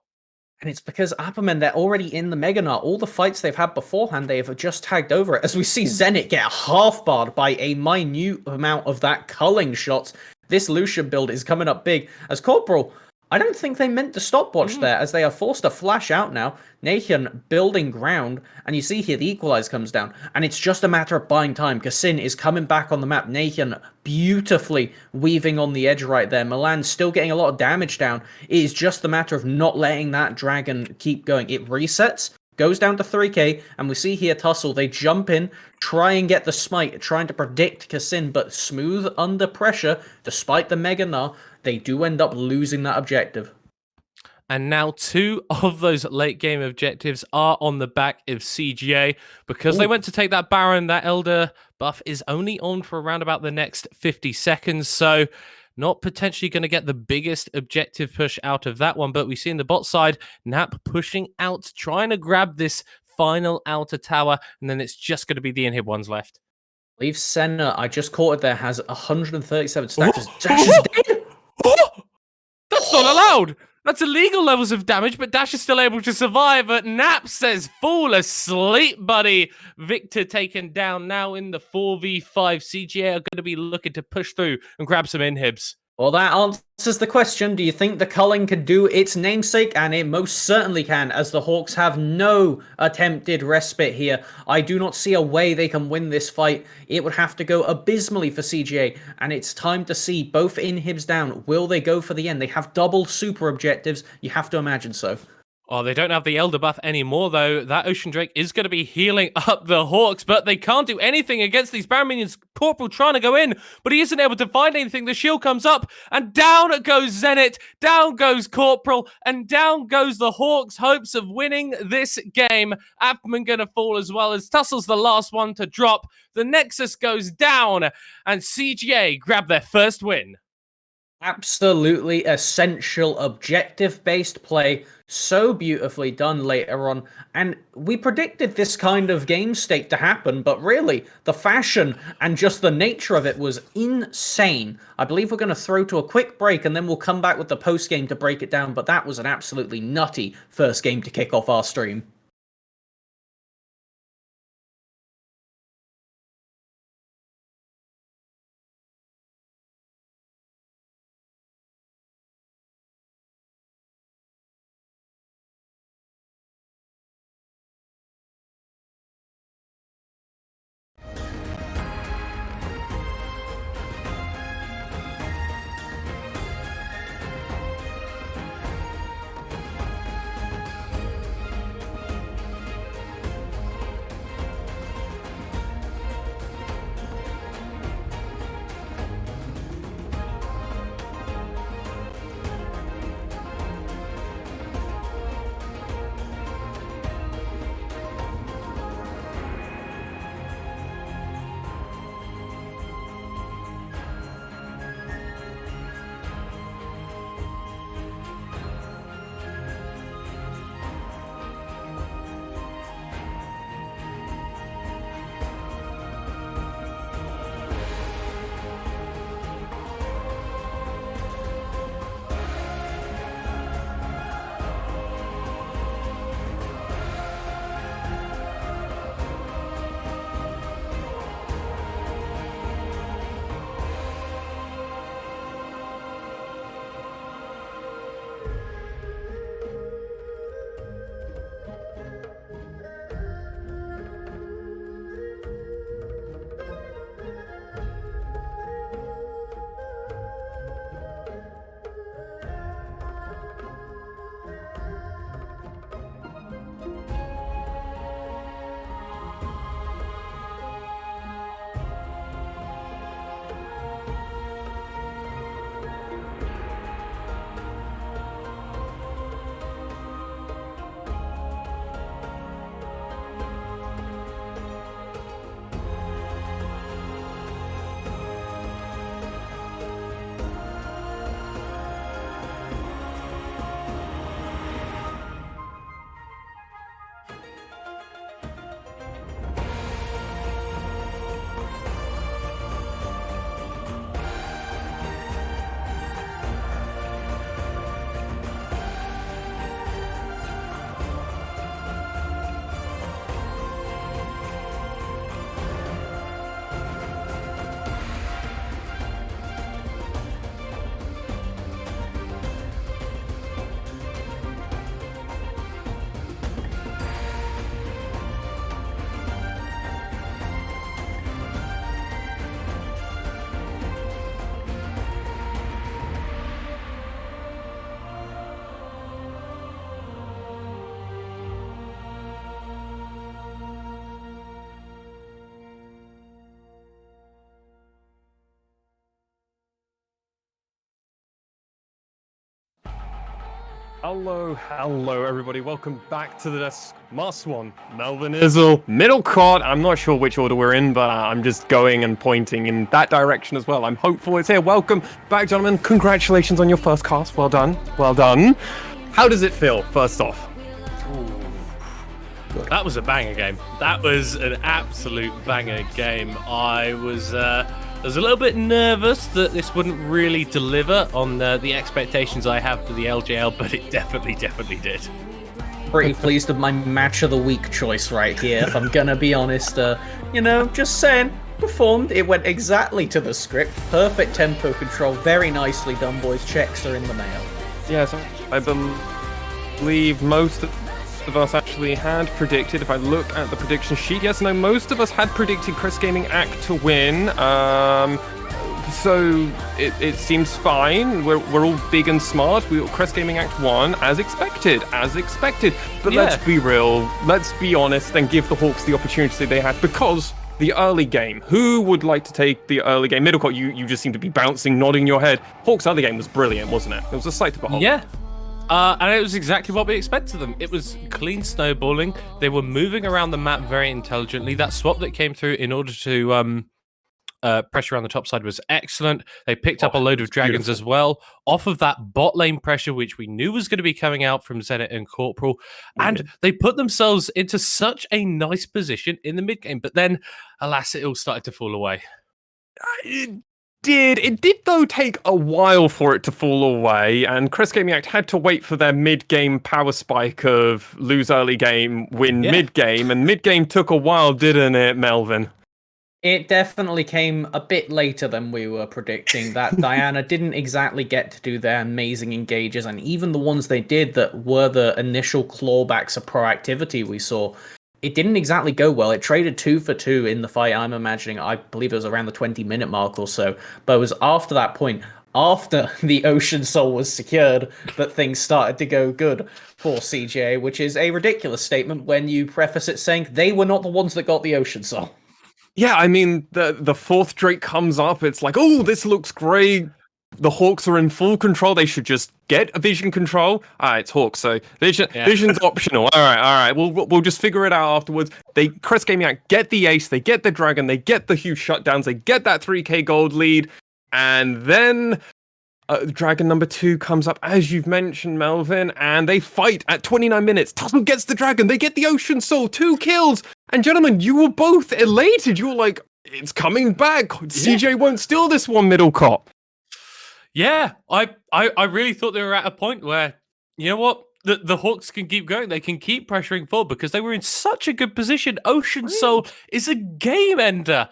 Speaker 3: And it's because Apperman, they're already in the Mega Nut. All the fights they've had beforehand, they have just tagged over it. As we see Zenit get half-barred by a minute amount of that culling shots. This Lucian build is coming up big. As Corporal, I don't think they meant to stopwatch there, as they are forced to flash out now. Nathan building ground, and you see here the equalize comes down, and it's just a matter of buying time. Kassin is coming back on the map. Nathan beautifully weaving on the edge right there. Milan still getting a lot of damage down. It is just a matter of not letting that dragon keep going. It resets, goes down to 3k, and we see here Tussle, they jump in, try and get the smite, trying to predict Kassin, but smooth under pressure, despite the Mega Gnar, they do end up losing that objective.
Speaker 1: And now 2 of those late game objectives are on the back of CGA. Because they went to take that Baron, that Elder buff is only on for around about the next 50 seconds. So not potentially going to get the biggest objective push out of that one. But we see in the bot side, Nap pushing out, trying to grab this final outer tower. And then it's just going to be the inhib ones left.
Speaker 3: I believe Senna, I just caught it there, has 137 stacks. Dash is dead!
Speaker 1: That's not allowed! That's illegal levels of damage, but Dash is still able to survive. But Nap says, fall asleep, buddy. Victor taken down now in the 4v5. CGA are going to be looking to push through and grab some inhibs.
Speaker 3: Well, that answers the question. Do you think the culling can do its namesake? And it most certainly can, as the Hawks have no attempted respite here. I do not see a way they can win this fight. It would have to go abysmally for CGA, and it's time to see both inhibs down. Will they go for the end? They have double super objectives. You have to imagine so.
Speaker 1: Oh, they don't have the Elder buff anymore, though. That Ocean Drake is going to be healing up the Hawks, but they can't do anything against these Baron minions. Corporal trying to go in, but he isn't able to find anything. The shield comes up, and down goes Zenit, down goes Corporal, and down goes the Hawks' hopes of winning this game. Appman going to fall as well, as Tussle's the last one to drop. The Nexus goes down, and CGA grab their first win.
Speaker 3: Absolutely essential objective-based play, so beautifully done later on, and we predicted this kind of game state to happen, but really, the fashion and just the nature of it was insane. I believe we're going to throw to a quick break, and then we'll come back with the post-game to break it down, but that was an absolutely nutty first game to kick off our stream.
Speaker 2: Hello, everybody. Welcome back to the desk. Marswan, Melvin Izzle, middle court. I'm not sure which order we're in, but I'm just going and pointing in that direction as well. I'm hopeful it's here. Welcome back, gentlemen. Congratulations on your first cast. Well done. Well done. How does it feel, first off?
Speaker 1: That was a banger game. That was an absolute banger game. I was a little bit nervous that this wouldn't really deliver on the expectations I have for the LJL, but it definitely did.
Speaker 3: Pretty pleased with my match of the week choice right here, if I'm gonna be honest. Just saying. outperformed. It went exactly to the script. Perfect tempo control. Very nicely done, boys. Checks are in the mail.
Speaker 2: Yes, I believe most of us actually had predicted, if I look at the prediction sheet, yes, no, most of us had predicted Crest Gaming Act to win. So it seems fine. We're all big and smart. Crest Gaming Act won as expected. But
Speaker 1: Yeah.
Speaker 2: let's be real. Let's be honest and give the Hawks the opportunity they had, because the early game. Who would like to take the early game? Middlecourt, you just seem to be bouncing, nodding your head. Hawks' early game was brilliant, wasn't it? It was a sight to behold.
Speaker 1: Yeah. And it was exactly what we expected of them. It was clean snowballing. They were moving around the map very intelligently. That swap that came through in order to pressure around the top side was excellent. They picked up a load of dragons
Speaker 2: beautiful.
Speaker 1: as well off of that bot lane pressure, which we knew was going to be coming out from Zenit and Corporal. And they put themselves into such a nice position in the mid game. But then, alas, it all started to fall away.
Speaker 2: It did though take a while for it to fall away, and Crest Gaming Act had to wait for their mid-game power spike of lose early game, win mid-game, and mid-game took a while, didn't it, Melvin?
Speaker 3: It definitely came a bit later than we were predicting. That Diana didn't exactly get to do their amazing engages, and even the ones they did that were the initial clawbacks of proactivity we saw, it didn't exactly go well. It traded 2 for 2 in the fight, I'm imagining. I believe it was around the 20-minute mark or so. But it was after that point, after the Ocean Soul was secured, that things started to go good for CGA, which is a ridiculous statement when you preface it saying they were not the ones that got the Ocean Soul.
Speaker 2: Yeah, I mean, the fourth Drake comes up, it's like, oh, this looks great. The Hawks are in full control. They should just get a vision control. It's Hawks, so vision's optional. All right. We'll just figure it out afterwards. Crest Gaming Act get the ace, they get the dragon, they get the huge shutdowns, they get that 3k gold lead, and then dragon number 2 comes up, as you've mentioned, Melvin, and they fight at 29 minutes. Tussle gets the dragon, they get the Ocean Soul, 2 kills, and gentlemen, you were both elated. You were like, it's coming back. CJ won't steal this one, Middlecott.
Speaker 1: Yeah, I really thought they were at a point where, you know what, the Hawks can keep going. They can keep pressuring forward because they were in such a good position. Ocean Soul is a game ender.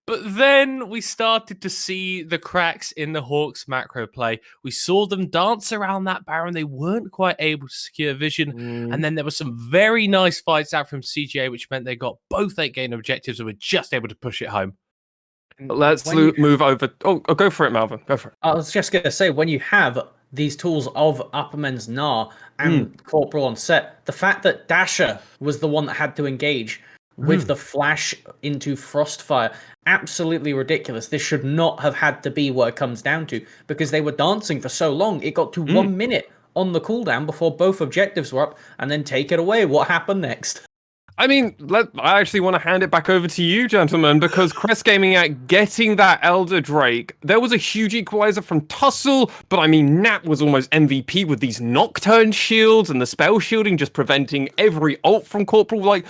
Speaker 1: But then we started to see the cracks in the Hawks macro play. We saw them dance around that Baron. They weren't quite able to secure vision. And then there were some very nice fights out from CGA, which meant they got both 8-game objectives and were just able to push it home.
Speaker 2: Let's move over. Oh, go for it, Melvin. Go for it.
Speaker 3: I was just going to say, when you have these tools of Upperman's Gnar and Corporal on set, the fact that Dasher was the one that had to engage with the flash into Frostfire, absolutely ridiculous. This should not have had to be what it comes down to, because they were dancing for so long. It got to 1 minute on the cooldown before both objectives were up, and then take it away. What happened next?
Speaker 2: I mean, I actually want to hand it back over to you, gentlemen, because Crest Gaming Act getting that Elder Drake, there was a huge equalizer from Tussle, but I mean, Nat was almost MVP with these Nocturne shields and the spell shielding just preventing every ult from Corporal. Like,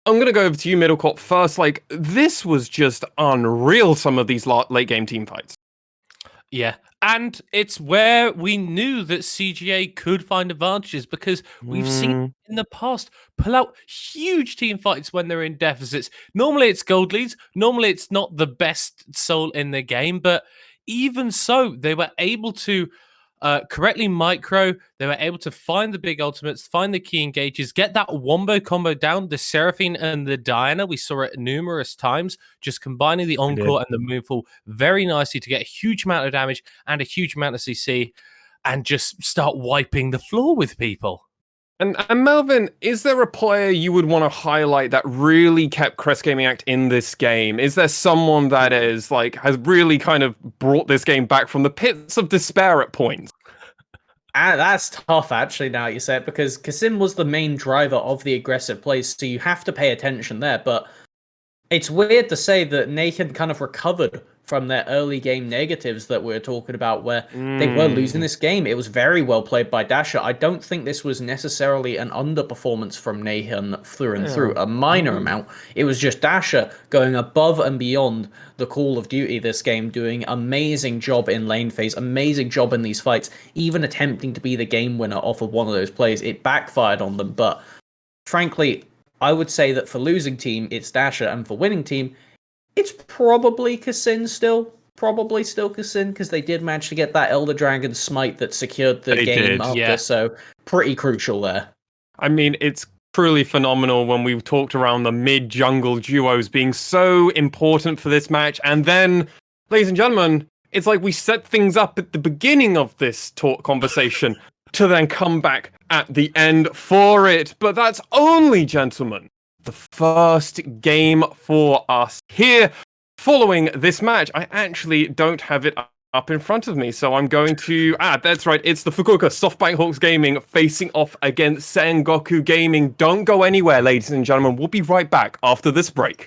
Speaker 2: I'm going to go over to you, Middlecourt, first. Like, this was just unreal, some of these late game team fights.
Speaker 1: Yeah, and it's where we knew that CGA could find advantages, because we've seen in the past pull out huge team fights when they're in deficits. Normally it's gold leads, normally it's not the best soul in the game, but even so, they were able to correctly micro. They were able to find the big ultimates, find the key engages, get that wombo combo down. The Seraphine and the Diana, we saw it numerous times, just combining the Encore and the Moonfall very nicely to get a huge amount of damage and a huge amount of CC and just start wiping the floor with people.
Speaker 2: And Melvin, is there a player you would want to highlight that really kept Crest Gaming Act in this game? Is there someone that has really kind of brought this game back from the pits of despair at points?
Speaker 3: That's tough, actually, now you say it, because Kasim was the main driver of the aggressive plays, so you have to pay attention there. But it's weird to say that Nathan kind of recovered from their early game negatives that we were talking about, where they were losing this game. It was very well played by Dasher. I don't think this was necessarily an underperformance from Nathan through and through, a minor amount. It was just Dasher going above and beyond the Call of Duty this game, doing amazing job in lane phase, amazing job in these fights, even attempting to be the game winner off of one of those plays. It backfired on them, but frankly, I would say that for losing team, it's Dasher, and for winning team, It's probably Kassin still. Probably still Kassin, because they did manage to get that Elder Dragon Smite that secured the
Speaker 2: They
Speaker 3: game
Speaker 2: did,
Speaker 3: after,
Speaker 1: yeah.
Speaker 3: so pretty crucial there.
Speaker 2: I mean, it's truly phenomenal when we've talked around the mid-jungle duos being so important for this match. And then, ladies and gentlemen, it's like we set things up at the beginning of this talk conversation to then come back at the end for it. But that's only, gentlemen, the first game for us here. Following this match, I actually don't have it up in front of me, so I'm going to... that's right, it's the Fukuoka Softbank Hawks Gaming facing off against Sengoku Gaming. Don't go anywhere, ladies and gentlemen. We'll be right back after this break.